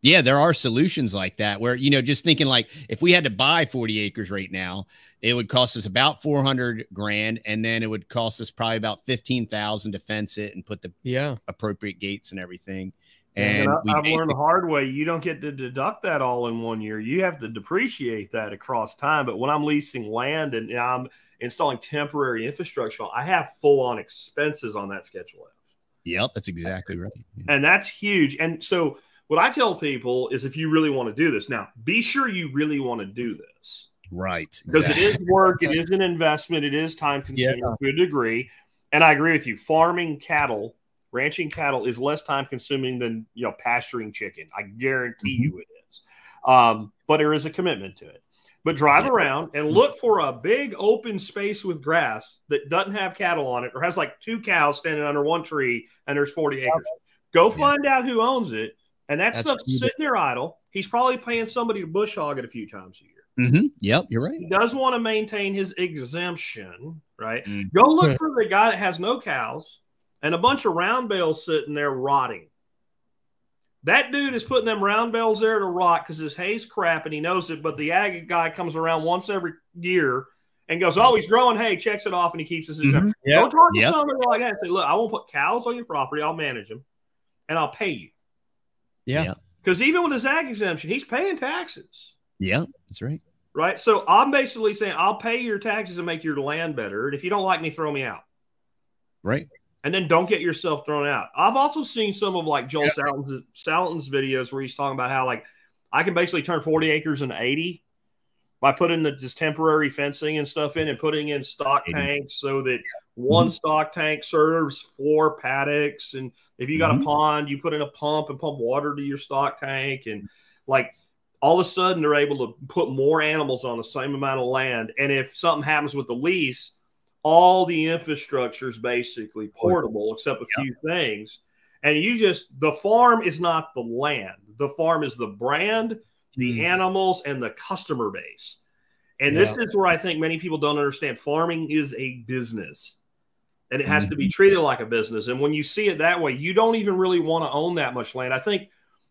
Yeah, there are solutions like that where, just thinking like if we had to buy 40 acres right now, it would cost us about $400,000, and then it would cost us probably about $15,000 to fence it and put the appropriate gates and everything. And I've learned the hard way, you don't get to deduct that all in one year. You have to depreciate that across time. But when I'm leasing land and I'm installing temporary infrastructure, I have full-on expenses on that Schedule F. Yep, that's exactly right. And that's huge. And so what I tell people is if you really want to do this, now be sure you really want to do this. Right. Because it is work, it is an investment, it is time consuming to a degree. And I agree with you. Farming cattle, ranching cattle is less time consuming than pasturing chicken. I guarantee you it is. But there is a commitment to it. But drive around and look for a big open space with grass that doesn't have cattle on it or has like 2 cows standing under one tree and there's 40 acres. Go find out who owns it. And that's stuff's sitting there idle. He's probably paying somebody to bush hog it a few times a year. Yep, you're right. He does want to maintain his exemption, right? Go look for the guy that has no cows and a bunch of round bales sitting there rotting. That dude is putting them round bales there to rot because his hay's crap and he knows it, but the ag guy comes around once every year and goes, oh, he's growing hay, checks it off, and he keeps his exemption. Don't talk to somebody like that and say, look, I won't put cows on your property, I'll manage them, and I'll pay you. Yeah. Because even with his ag exemption, he's paying taxes. Yeah, that's right. Right? So I'm basically saying I'll pay your taxes and make your land better, and if you don't like me, throw me out. Right. And then don't get yourself thrown out. I've also seen some of like Joel Salatin's videos where he's talking about how like I can basically turn 40 acres into 80 by putting this temporary fencing and stuff in and putting in stock tanks so that one stock tank serves 4 paddocks. And if you got a pond, you put in a pump and pump water to your stock tank. And like all of a sudden they're able to put more animals on the same amount of land. And if something happens with the lease, all the infrastructure is basically portable except a few things. And the farm is not the land. The farm is the brand, the animals, and the customer base. And this is where I think many people don't understand. Farming is a business, and it has to be treated like a business. And when you see it that way, you don't even really want to own that much land. I think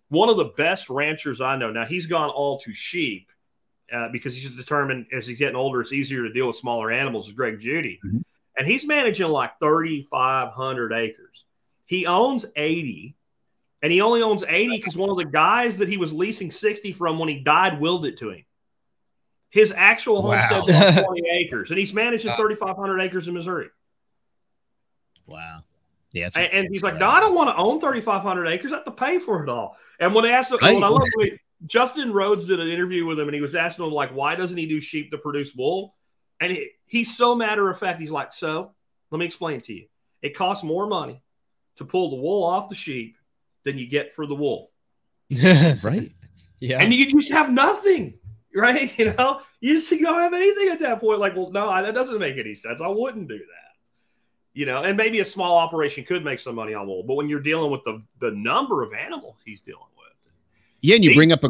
one of the best ranchers I know, now he's gone all to sheep, because he's just determined as he's getting older, it's easier to deal with smaller animals, is Greg Judy. And he's managing like 3,500 acres. He owns 80, and he only owns 80 because one of the guys that he was leasing 60 from when he died willed it to him. His actual homestead's on 20 acres, and he's managing 3,500 acres in Missouri. Wow. Yeah, and he's like, no, I don't want to own 3,500 acres. I have to pay for it all. And when they asked him, I love the way Justin Rhodes did an interview with him, and he was asking him, like, why doesn't he do sheep to produce wool? And he's so matter of fact. He's like, so let me explain to you. It costs more money to pull the wool off the sheep than you get for the wool. Right. Yeah. And you just have nothing, right? You just don't have anything at that point. Like, well, no, that doesn't make any sense. I wouldn't do that. And maybe a small operation could make some money on wool, but when you're dealing with the number of animals he's dealing with. Yeah, and you bring up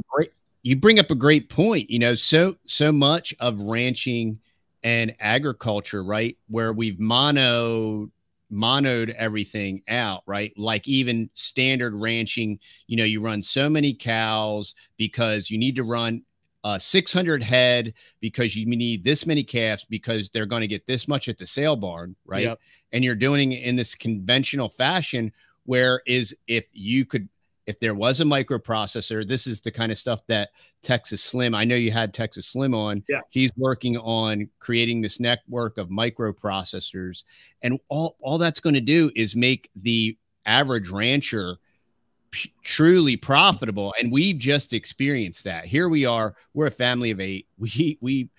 a great point. So much of ranching and agriculture, right, where we've monoed everything out, right? Like even standard ranching, you run so many cows because you need to run 600 head because you need this many calves because they're going to get this much at the sale barn, right? Yep. And you're doing it in this conventional fashion, whereas if there was a microprocessor, this is the kind of stuff that Texas Slim, I know you had Texas Slim on. Yeah. He's working on creating this network of microprocessors. And all that's going to do is make the average rancher truly profitable. And we've just experienced that. Here we are. We're a family of 8. We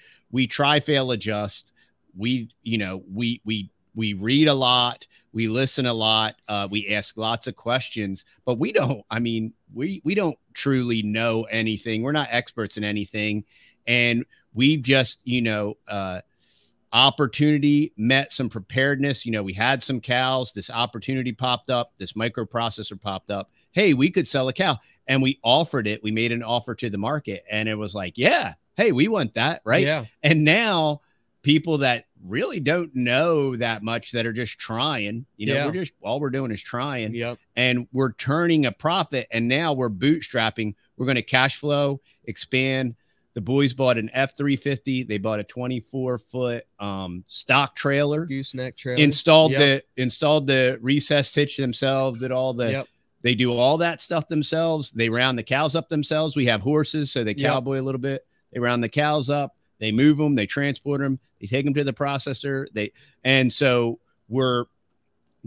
try, fail, adjust. We read a lot. We listen a lot. We ask lots of questions, but we don't truly know anything. We're not experts in anything. And we've just, opportunity met some preparedness. We had some cows. This opportunity popped up. This microprocessor popped up. Hey, we could sell a cow. And we offered it. We made an offer to the market. And it was like, yeah, hey, we want that. Right. Yeah. And now people that really don't know that much, that are just trying, all we're doing is trying. Yep. And we're turning a profit. And now we're bootstrapping. We're going to cash flow, expand. The boys bought an F350. They bought a 24-foot stock trailer, gooseneck trailer, installed the recessed hitch themselves, did all the, they do all that stuff themselves. They round the cows up themselves. We have horses, so they cowboy a little bit. They round the cows up. They move them, they transport them, they take them to the processor. And so we're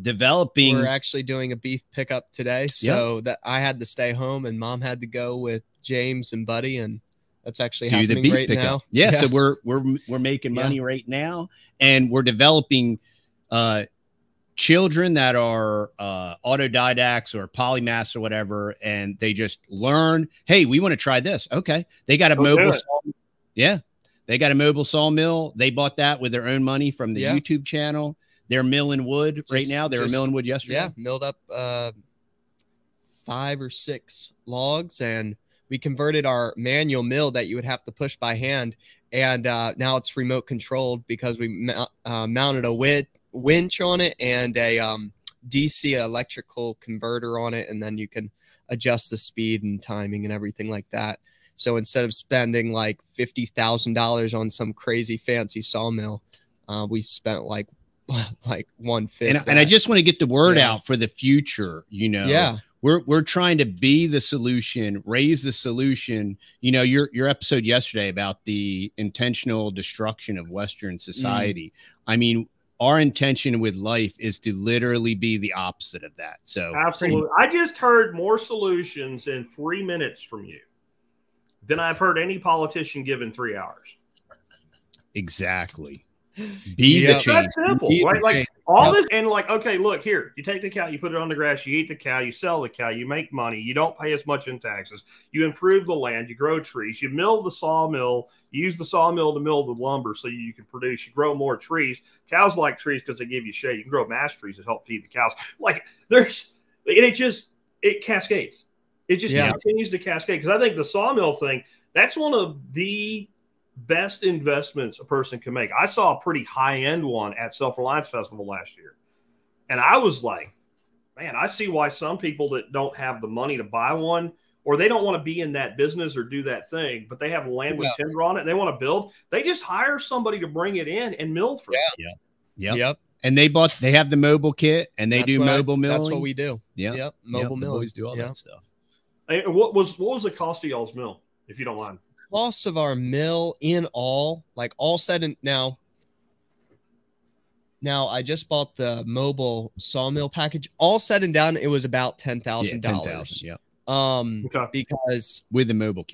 developing. We're actually doing a beef pickup today, so that I had to stay home and Mom had to go with James and Buddy, and that's actually happening right now. Yeah, so we're making money right now, and we're developing children that are autodidacts or polymaths or whatever, and they just learn, hey, we want to try this. Okay. They got a mobile sawmill. Yeah. They got a mobile sawmill. They bought that with their own money from the YouTube channel. They're milling wood right now. They were milling wood yesterday. Yeah, milled up 5 or 6 logs, and we converted our manual mill that you would have to push by hand, and now it's remote controlled because we mounted a winch on it and a DC electrical converter on it, and then you can adjust the speed and timing and everything like that. So instead of spending like $50,000 on some crazy fancy sawmill, we spent like 1/5. And I just want to get the word out for the future. You know, we're trying to be the solution, raise the solution. You know, your episode yesterday about the intentional destruction of Western society. I mean, our intention with life is to literally be the opposite of that. So absolutely. I just heard more solutions in 3 minutes from you than I've heard any politician give in 3 hours. Exactly. Be the change. That's simple, right? Like all this, and like, okay, look here. You take the cow, you put it on the grass, you eat the cow, you sell the cow, you make money, you don't pay as much in taxes, you improve the land, you grow trees, you mill the sawmill, you use the sawmill to mill the lumber so you can produce, you grow more trees. Cows like trees because they give you shade. You can grow mass trees to help feed the cows. Like it cascades. It just continues to cascade. Because I think the sawmill thing, that's one of the best investments a person can make. I saw a pretty high-end one at Self-Reliance Festival last year. And I was like, man, I see why some people that don't have the money to buy one, or they don't want to be in that business or do that thing, but they have land with timber on it and they want to build, they just hire somebody to bring it in and mill for them. Yep. And they have the mobile kit and they do mobile milling. That's what we do. Yep. Mobile milling. Always do all that stuff. Hey, what was the cost of y'all's mill, if you don't mind? Cost of our mill in all, like all said and now I just bought the mobile sawmill package. All said and done, it was about $10,000. Because with the mobile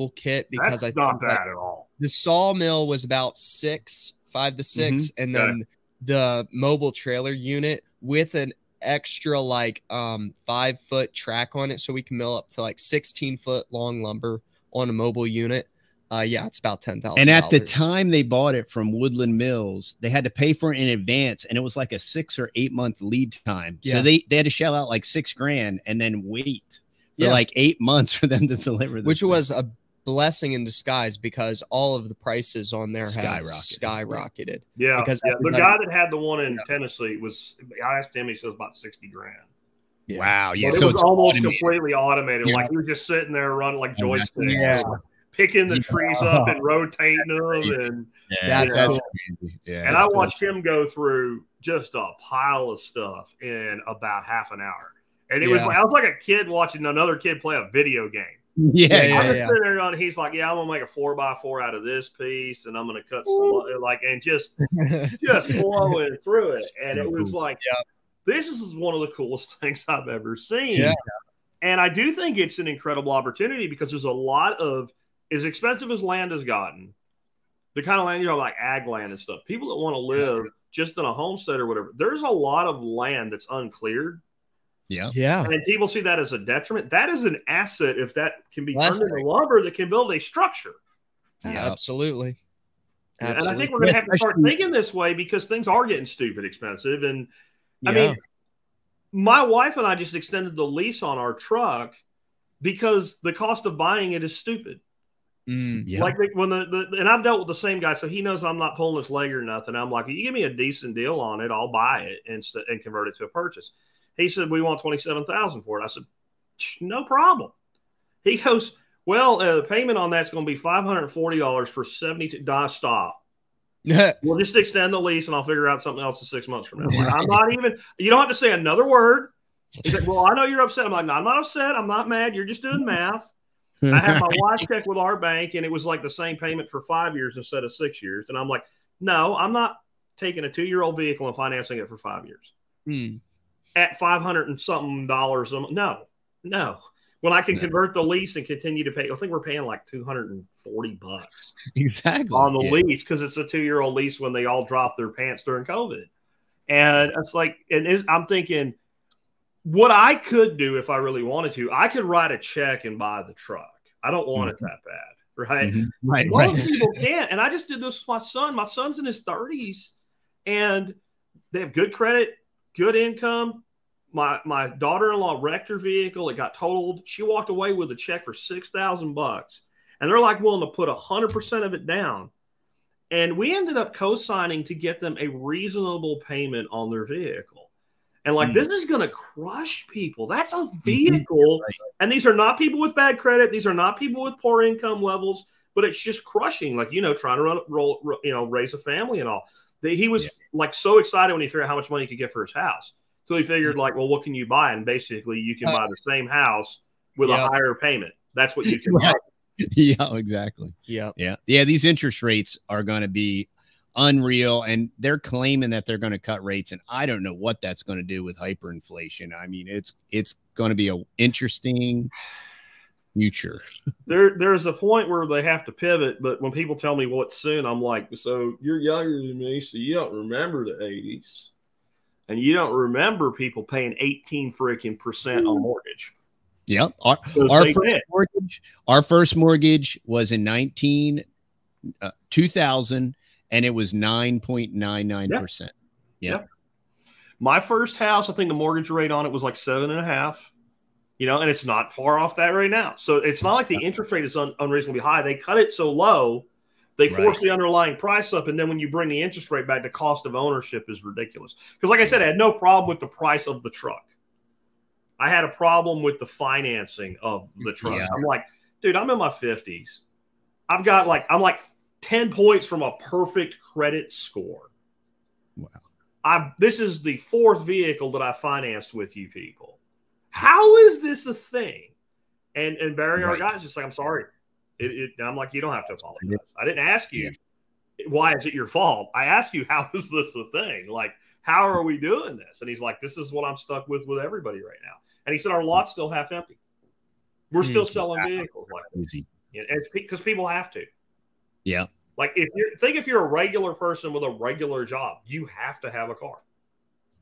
kit, because that's not bad at all. The sawmill was about 5 to 6, and then the mobile trailer unit with an extra like 5-foot track on it, so we can mill up to like 16-foot long lumber on a mobile unit. It's about $10,000. And at the time they bought it from Woodland Mills, they had to pay for it in advance, and it was like a 6 or 8 month lead time. So they had to shell out like $6,000 and then wait for like 8 months for them to deliver this, which was a blessing in disguise because all of the prices on there have skyrocketed. Yeah, because the guy that had the one in Tennessee I asked him, he says about $60,000. Yeah. Wow. Yeah. So it was almost completely automated. Like he was just sitting there running like joysticks, picking the trees up and rotating them. And that's crazy. And I watched him go through just a pile of stuff in about half an hour. And it was like, I was like a kid watching another kid play a video game. I'm just sitting there on, he's like, I'm gonna make a 4x4 out of this piece, and I'm gonna cut some and just flowing through it. And it was like, this is one of the coolest things I've ever seen. Yeah. And I do think it's an incredible opportunity because there's a lot of, as expensive as land has gotten, the kind of land, like ag land and stuff, people that want to live just in a homestead or whatever, there's a lot of land that's uncleared. Yeah. And people see that as a detriment. That is an asset if that can be turned into lumber that can build a structure. Absolutely. And I think we're going to have to start thinking this way because things are getting stupid expensive. And I mean, my wife and I just extended the lease on our truck because the cost of buying it is stupid. Like when and I've dealt with the same guy, so he knows I'm not pulling his leg or nothing. I'm like, you give me a decent deal on it, I'll buy it and convert it to a purchase. He said, we want $27,000 for it. I said, no problem. He goes, well, the payment on that's going to be $540 for 72. Stop. We'll just extend the lease and I'll figure out something else in 6 months from now. Like, I'm not even, you don't have to say another word. He said, well, I know you're upset. I'm like, no, I'm not upset. I'm not mad. You're just doing math. I had my wife check with our bank and it was like the same payment for 5 years instead of 6 years. And I'm like, no, I'm not taking a 2-year-old vehicle and financing it for 5 years. at $500 and something dollars a month. No. When I can convert the lease and continue to pay, I think we're paying like $240 exactly on the lease because it's a 2-year-old lease when they all dropped their pants during COVID. And it's like, I'm thinking what I could do if I really wanted to, I could write a check and buy the truck. I don't want it that bad, right? Right. Most people can't. And I just did this with my son. My son's in his 30s and they have good credit, good income. My daughter-in-law wrecked her vehicle. It got totaled. She walked away with a check for $6,000. And they're like willing to put 100% of it down. And we ended up co-signing to get them a reasonable payment on their vehicle. And like, this is going to crush people. That's a vehicle. And these are not people with bad credit. These are not people with poor income levels, but it's just crushing. Like, trying to raise a family and all. He was like so excited when he figured out how much money he could get for his house. So he figured like, well, what can you buy? And basically you can buy the same house with a higher payment. That's what you can buy. Yeah, exactly. Yeah. These interest rates are going to be unreal, and they're claiming that they're going to cut rates, and I don't know what that's going to do with hyperinflation. I mean, it's going to be an interesting future. There's a point where they have to pivot, but when people tell me what's soon, I'm like, so you're younger than me, so you don't remember the 80s, and you don't remember people paying 18% on mortgage. Yep. Our first mortgage was in 2000, and it was 9.99%. Yep. My first house, I think the mortgage rate on it was like 7.5%. And it's not far off that right now. So it's not like the interest rate is unreasonably high. They cut it so low, they force the underlying price up, and then when you bring the interest rate back, the cost of ownership is ridiculous. Because like I said, I had no problem with the price of the truck. I had a problem with the financing of the truck. Yeah. I'm like, dude, I'm in my 50s. I'm like 10 points from a perfect credit score. Wow. This is the 4th vehicle that I financed with you people. How is this a thing? And Barry, our guy's just like, I'm sorry. I'm like, you don't have to apologize. I didn't ask you, why is it your fault? I asked you, how is this a thing? Like, how are we doing this? And he's like, this is what I'm stuck with everybody right now. And he said, our lot's still half empty. We're still selling vehicles like this. And because people have to. Yeah. Like if you're a regular person with a regular job, you have to have a car.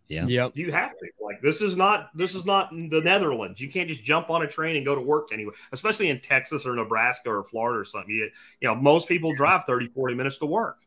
Yeah. Yep. You have to. Like this is not the Netherlands. You can't just jump on a train and go to work anywhere, especially in Texas or Nebraska or Florida or something. Most people drive 30, 40 minutes to work.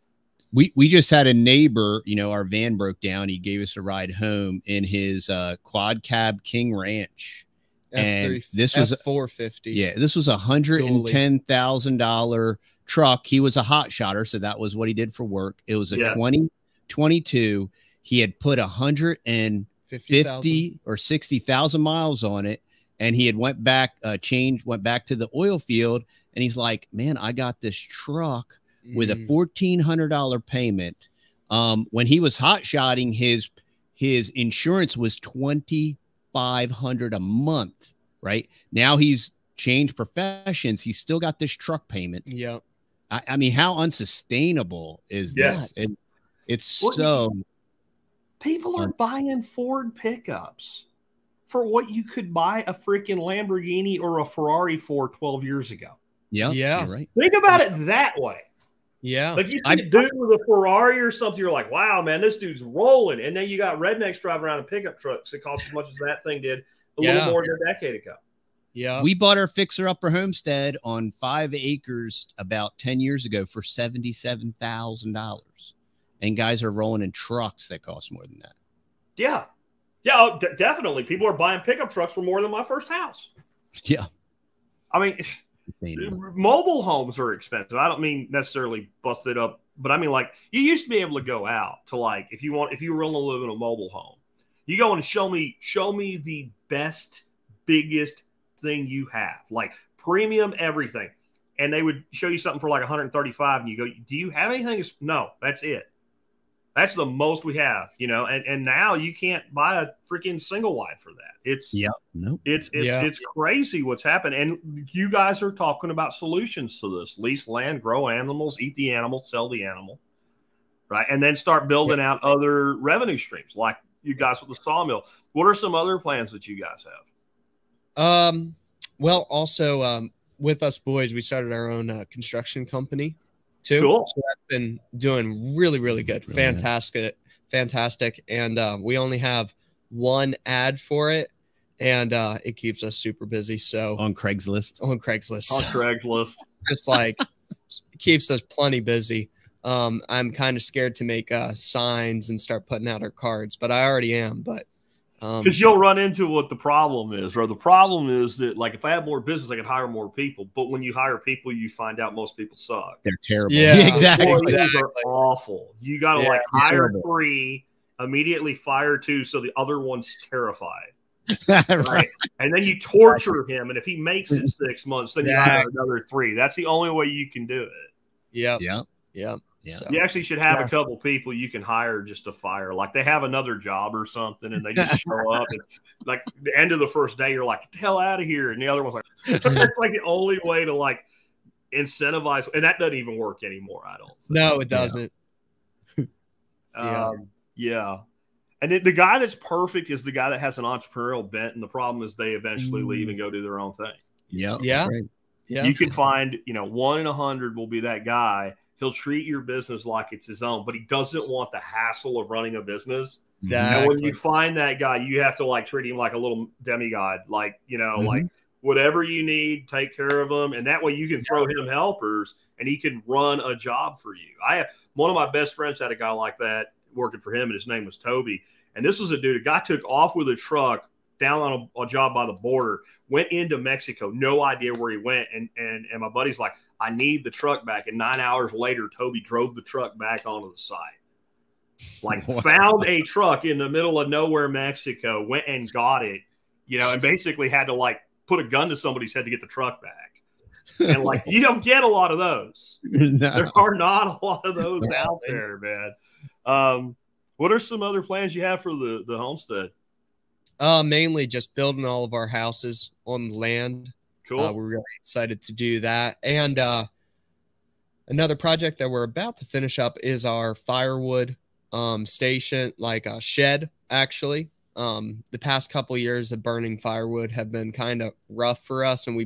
We just had a neighbor, our van broke down. He gave us a ride home in his quad cab King Ranch. And this was F450. Yeah, this was $110,000 truck. He was a hot shotter, so that was what he did for work. It was a 2022. He had put 150 or 60,000 miles on it, and he had went back to the oil field, and he's like, man, I got this truck with a $1,400 payment. When he was hot shotting, his insurance was $2,500 a month. Right now, he's changed professions. He's still got this truck payment. Yeah, I mean, how unsustainable is this? It's so. People are buying Ford pickups for what you could buy a freaking Lamborghini or a Ferrari for 12 years ago. Yeah, you're right. Think about it that way. Yeah. Like you see a dude with a Ferrari or something, you're like, wow, man, this dude's rolling. And then you got rednecks driving around in pickup trucks that cost as much as that thing did a little more than a decade ago. Yeah. We bought our fixer-upper homestead on 5 acres about 10 years ago for $77,000. And guys are rolling in trucks that cost more than that. Yeah. Yeah, definitely. People are buying pickup trucks for more than my first house. Yeah. I mean, mobile homes are expensive. I don't mean necessarily busted up, but I mean like you used to be able to go out to like if you were willing to live in a mobile home, you go and show me the best, biggest thing you have, like premium everything, and they would show you something for like 135, and you go, do you have anything? No, that's it. That's the most we have, and now you can't buy a freaking single wide for that. It's it's crazy what's happened. And you guys are talking about solutions to this: lease land, grow animals, eat the animal, sell the animal, right? And then start building out other revenue streams like you guys with the sawmill. What are some other plans that you guys have? Well, also with us boys, we started our own construction company too. Cool. So that's been doing really, really good. Fantastic. And we only have one ad for it, and it keeps us super busy. So on Craigslist. Just like keeps us plenty busy. I'm kind of scared to make signs and start putting out our cards, but I already am. But because you'll run into what the problem is, or the problem is that, like, if I had more business, I could hire more people. But when you hire people, you find out most people suck. They're terrible. Yeah, exactly. Are awful. You got to hire 3, immediately fire 2, so the other one's terrified. Right. And then you torture him, and if he makes it 6 months, then you hire another 3. That's the only way you can do it. Yeah. So, you actually should have a couple people you can hire just to fire. Like, they have another job or something, and they just show up. And, like, the end of the first day, you're like, get the hell out of here. And the other one's like, that's like the only way to, like, incentivize. And that doesn't even work anymore, I don't think. No, it doesn't. Yeah. And the guy that's perfect is the guy that has an entrepreneurial bent. And the problem is they eventually leave and go do their own thing. Yeah. Right. Yeah. You can find, 1 in 100 will be that guy. He'll treat your business like it's his own, but he doesn't want the hassle of running a business. Exactly. And when you find that guy, you have to, like, treat him like a little demigod, like, like whatever you need, take care of him. And that way you can throw him helpers and he can run a job for you. I have one of my best friends had a guy like that working for him, and his name was Toby. And this was a dude, a guy took off with a truck down on a job by the border, went into Mexico, no idea where he went. And my buddy's like, I need the truck back. And 9 hours later, Toby drove the truck back onto the site. Like, found a truck in the middle of nowhere, Mexico, went and got it, and basically had to, like, put a gun to somebody's head to get the truck back. And, like, you don't get a lot of those. No. There are not a lot of those out there, man. What are some other plans you have for the homestead? Mainly just building all of our houses on the land. Cool. We're really excited to do that. And another project that we're about to finish up is our firewood station, like a shed, actually. The past couple of years of burning firewood have been kind of rough for us, and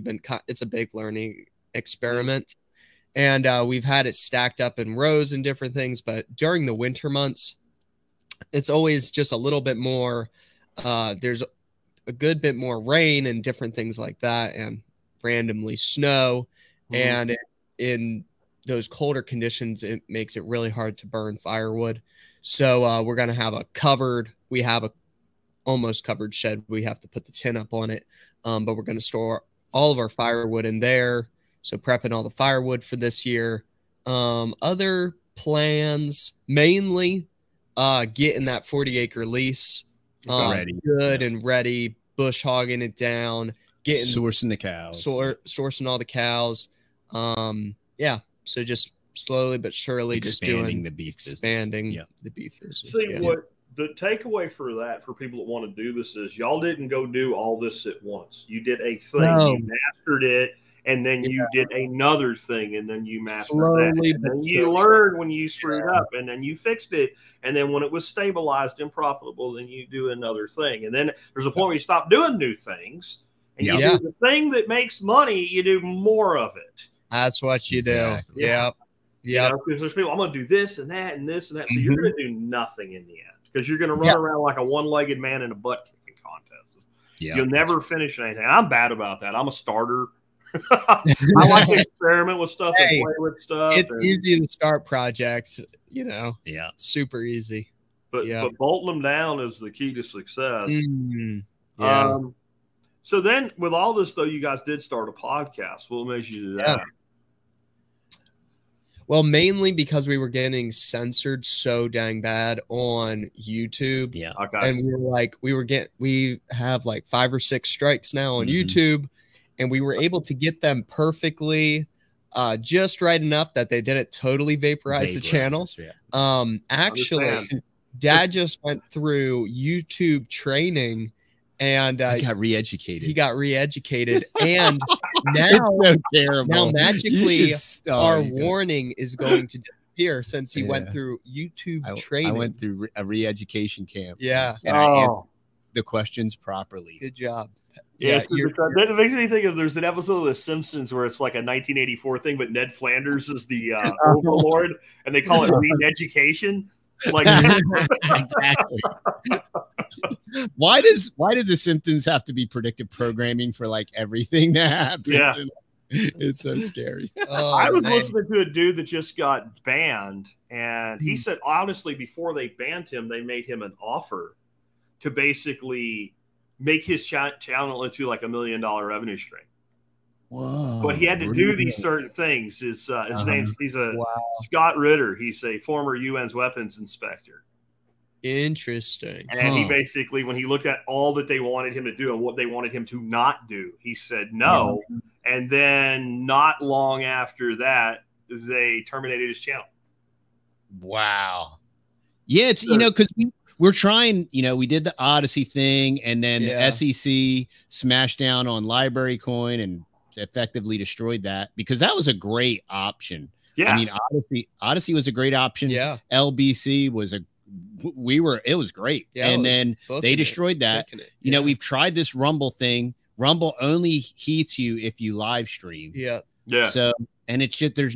it's a big learning experiment. And we've had it stacked up in rows and different things, but during the winter months, it's always just a little bit more, there's a good bit more rain and different things like that, and randomly snow. And in those colder conditions, it makes it really hard to burn firewood. So we're going to have we have a almost covered shed. We have to put the tin up on it, but we're going to store all of our firewood in there. So prepping all the firewood for this year. Other plans, mainly getting that 40-acre lease good and ready, bush hogging it down, sourcing the cows, sourcing all the cows. So just slowly but surely expanding the beef business. The beef business. See, what the takeaway for that, for people that want to do this, is y'all didn't go do all this at once. You did a thing, you mastered it, and then you did another thing, and then you mastered that. And then you learned when you screwed up, and then you fixed it. And then when it was stabilized and profitable, then you do another thing. And then there's a point where you stop doing new things, and you do the thing that makes money, you do more of it. That's what you do. Yep. Because there's people, I'm going to do this and that and this and that. So you're going to do nothing in the end, because you're going to run around like a one-legged man in a butt kicking contest. You'll never finish anything. I'm bad about that. I'm a starter. I like to experiment with stuff and play with stuff. It's easy to start projects, It's super easy. But bolting them down is the key to success. Yeah. So then, with all this, though, you guys did start a podcast. What made you do that? Well, mainly because we were getting censored so dang bad on YouTube. Yeah. Okay. And we have like 5 or 6 strikes now on YouTube, and we were able to get them perfectly, just right enough that they didn't totally vaporize the channel. Actually, Dad just went through YouTube training, and he got re-educated. And now, it's so terrible. Now magically, our warning is going to disappear since he went through YouTube training. I went through a re-education camp. Yeah. And I answered the questions properly. Good job. Yeah, that makes me think of there's an episode of The Simpsons where it's like a 1984 thing, but Ned Flanders is the overlord, and they call it re-education. Like exactly. Why did The Simpsons have to be predictive programming for like everything that happens? Yeah. It's so scary. I was listening to a dude that just got banned, and he said honestly, before they banned him, they made him an offer to basically make his channel into like $1 million revenue stream. Whoa! But he had to do these certain things. His name's Scott Ritter. He's a former UN's weapons inspector. Interesting. And he basically, when he looked at all that they wanted him to do and what they wanted him to not do, he said no. And then not long after that, they terminated his channel. Wow. Yeah, it's because we're trying, we did the Odyssey thing, and then the SEC smashed down on Library Coin and effectively destroyed that, because that was a great option. Yeah, I mean, Odyssey was a great option. Yeah, LBC was it was great. Yeah, and then they destroyed that. We've tried this Rumble thing. Rumble only heats you if you live stream. Yeah. So, and it's just there's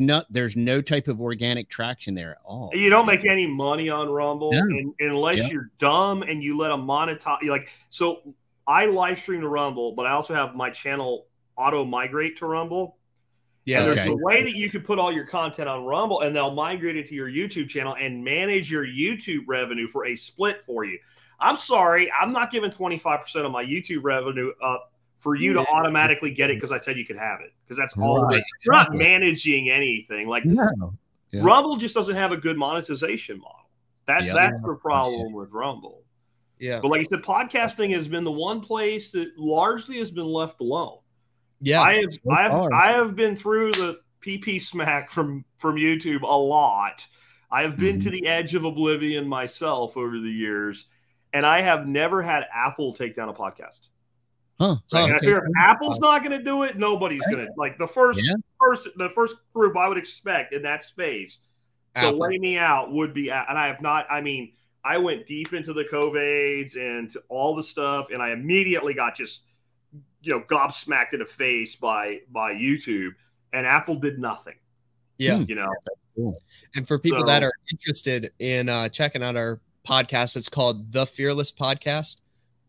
no type of organic traction there at all. You don't make any money on Rumble unless you're dumb and you let them monetize. So I live stream to Rumble, but I also have my channel auto migrate to Rumble. Yeah, and there's a way that you can put all your content on Rumble, and they'll migrate it to your YouTube channel and manage your YouTube revenue for a split for you. I'm sorry, I'm not giving 25% of my YouTube revenue up for you to automatically get it because I said you could have it, because that's all. Right. You're not managing anything. Rumble just doesn't have a good monetization model. That's the problem with Rumble. Yeah, but like you said, podcasting has been the one place that largely has been left alone. Yeah, I have been through the PP smack from YouTube a lot. I have been to the edge of oblivion myself over the years, and I have never had Apple take down a podcast. I figure if Apple's not going to do it, nobody's going to. Like the first group I would expect in that space to lay me out would be, and I have not. I mean, I went deep into the COVIDs and to all the stuff, and I immediately got just gobsmacked in the face by YouTube, and Apple did nothing. Yeah. And for people that are interested in checking out our podcast, it's called The Fearless Podcast.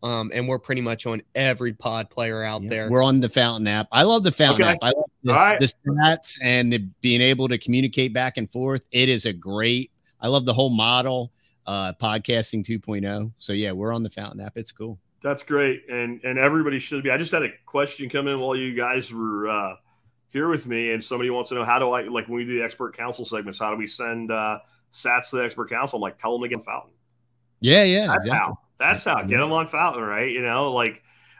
And we're pretty much on every pod player out there. We're on the Fountain app. I love the Fountain app. I love the stats and being able to communicate back and forth. It is I love the whole model, podcasting 2.0. So yeah, we're on the Fountain app. It's cool. That's great. And everybody should be. I just had a question come in while you guys were here with me, and somebody wants to know, how do I, like when we do the expert council segments, how do we send sats to the expert council? I'm like, tell them to get Fountain. Yeah. That's how. Get them on Fountain, right?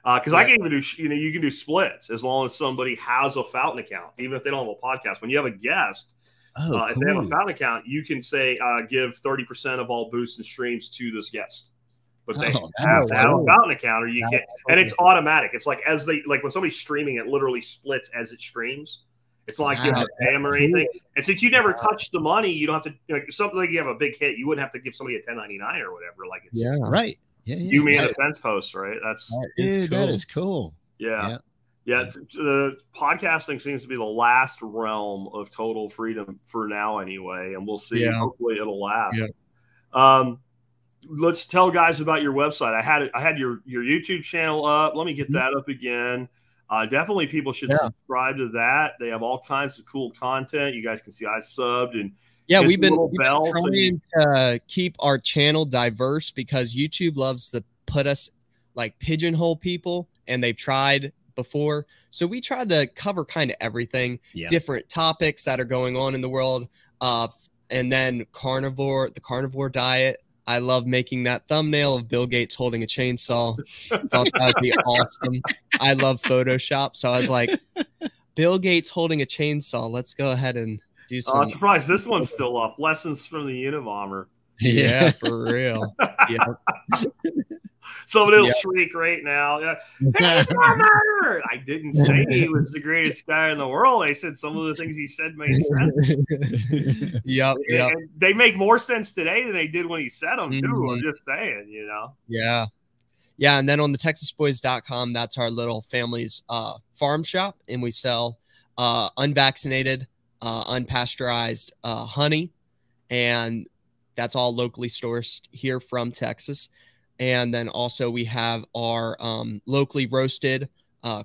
Because I can even do, you can do splits as long as somebody has a Fountain account, even if they don't have a podcast. When you have a guest, if they have a Fountain account, you can say, give 30% of all boosts and streams to this guest. But they have to have a Fountain account, or you can't. And it's automatic. It's like when somebody's streaming, it literally splits as it streams. It's not like you have to pay them or anything. And since you never touch the money, you don't have to. Something like you have a big hit, you wouldn't have to give somebody a 1099 or whatever. Like it's right. You mean a fence post, right? That is cool. Yeah. The podcasting seems to be the last realm of total freedom for now, anyway, and we'll see. Hopefully, it'll last. Let's tell guys about your website. I had your YouTube channel up. Let me get that up again. Definitely, people should subscribe to that. They have all kinds of cool content. You guys can see I subbed and. Yeah, we've been trying to keep our channel diverse, because YouTube loves to put us like pigeonhole people, and they've tried before. So we tried to cover kind of everything, different topics that are going on in the world. And then the Carnivore Diet. I love making that thumbnail of Bill Gates holding a chainsaw. Thought that would be awesome. I love Photoshop. So I was like, Bill Gates holding a chainsaw. Let's go ahead and do some. I'm surprised this one's still up. Lessons from the Unabomber. Yeah, for real. Somebody will shriek right now. Yeah. Hey, murderer! I didn't say he was the greatest guy in the world. I said some of the things he said made sense. Yep. And they make more sense today than they did when he said them, too. I'm just saying, you know. Yeah. Yeah, and then on the TexasBoys.com, that's our little family's farm shop, and we sell unvaccinated, unpasteurized honey, and that's all locally sourced here from Texas. And then also we have our locally roasted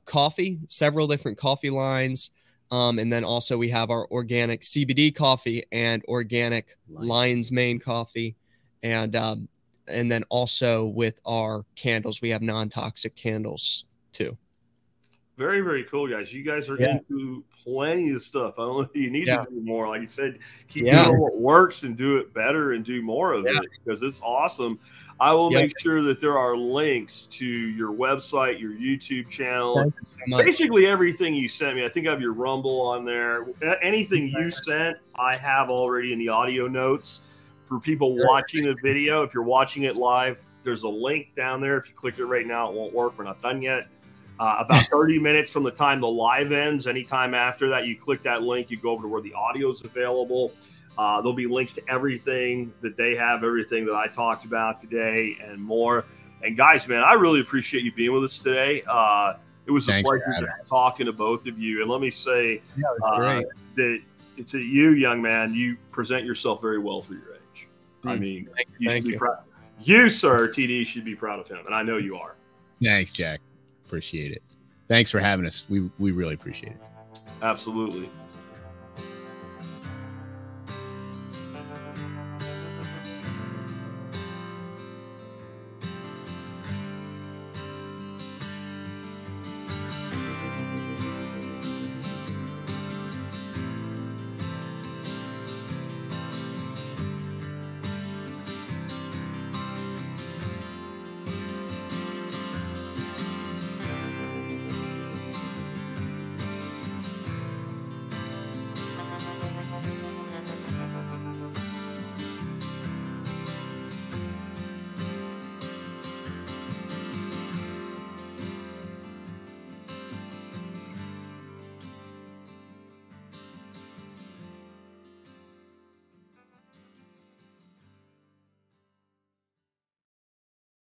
coffee, several different coffee lines, and then also we have our organic CBD coffee and organic lion's mane coffee, and then also with our candles, we have non-toxic candles too. Very, very cool, guys. You guys are into plenty of stuff. I don't know if you need to do more. Like you said, keep doing what works and do it better and do more of it because it's awesome. I will make sure that there are links to your website, your YouTube channel, basically everything you sent me. I think I have your Rumble on there. Anything you sent, I have already in the audio notes. For people watching the video, if you're watching it live, there's a link down there. If you click it right now, it won't work. We're not done yet. About 30 minutes from the time the live ends, anytime after that, you click that link, you go over to where the audio is available. There'll be links to everything that they have, everything that I talked about today and more. And guys, man, I really appreciate you being with us today. It was a pleasure talking to both of you. And let me say that to you, young man, you present yourself very well for your age. I mean, you, sir, TD, should be proud of him, and I know you are. Thanks, Jack. Appreciate it. Thanks for having us. We really appreciate it. Absolutely.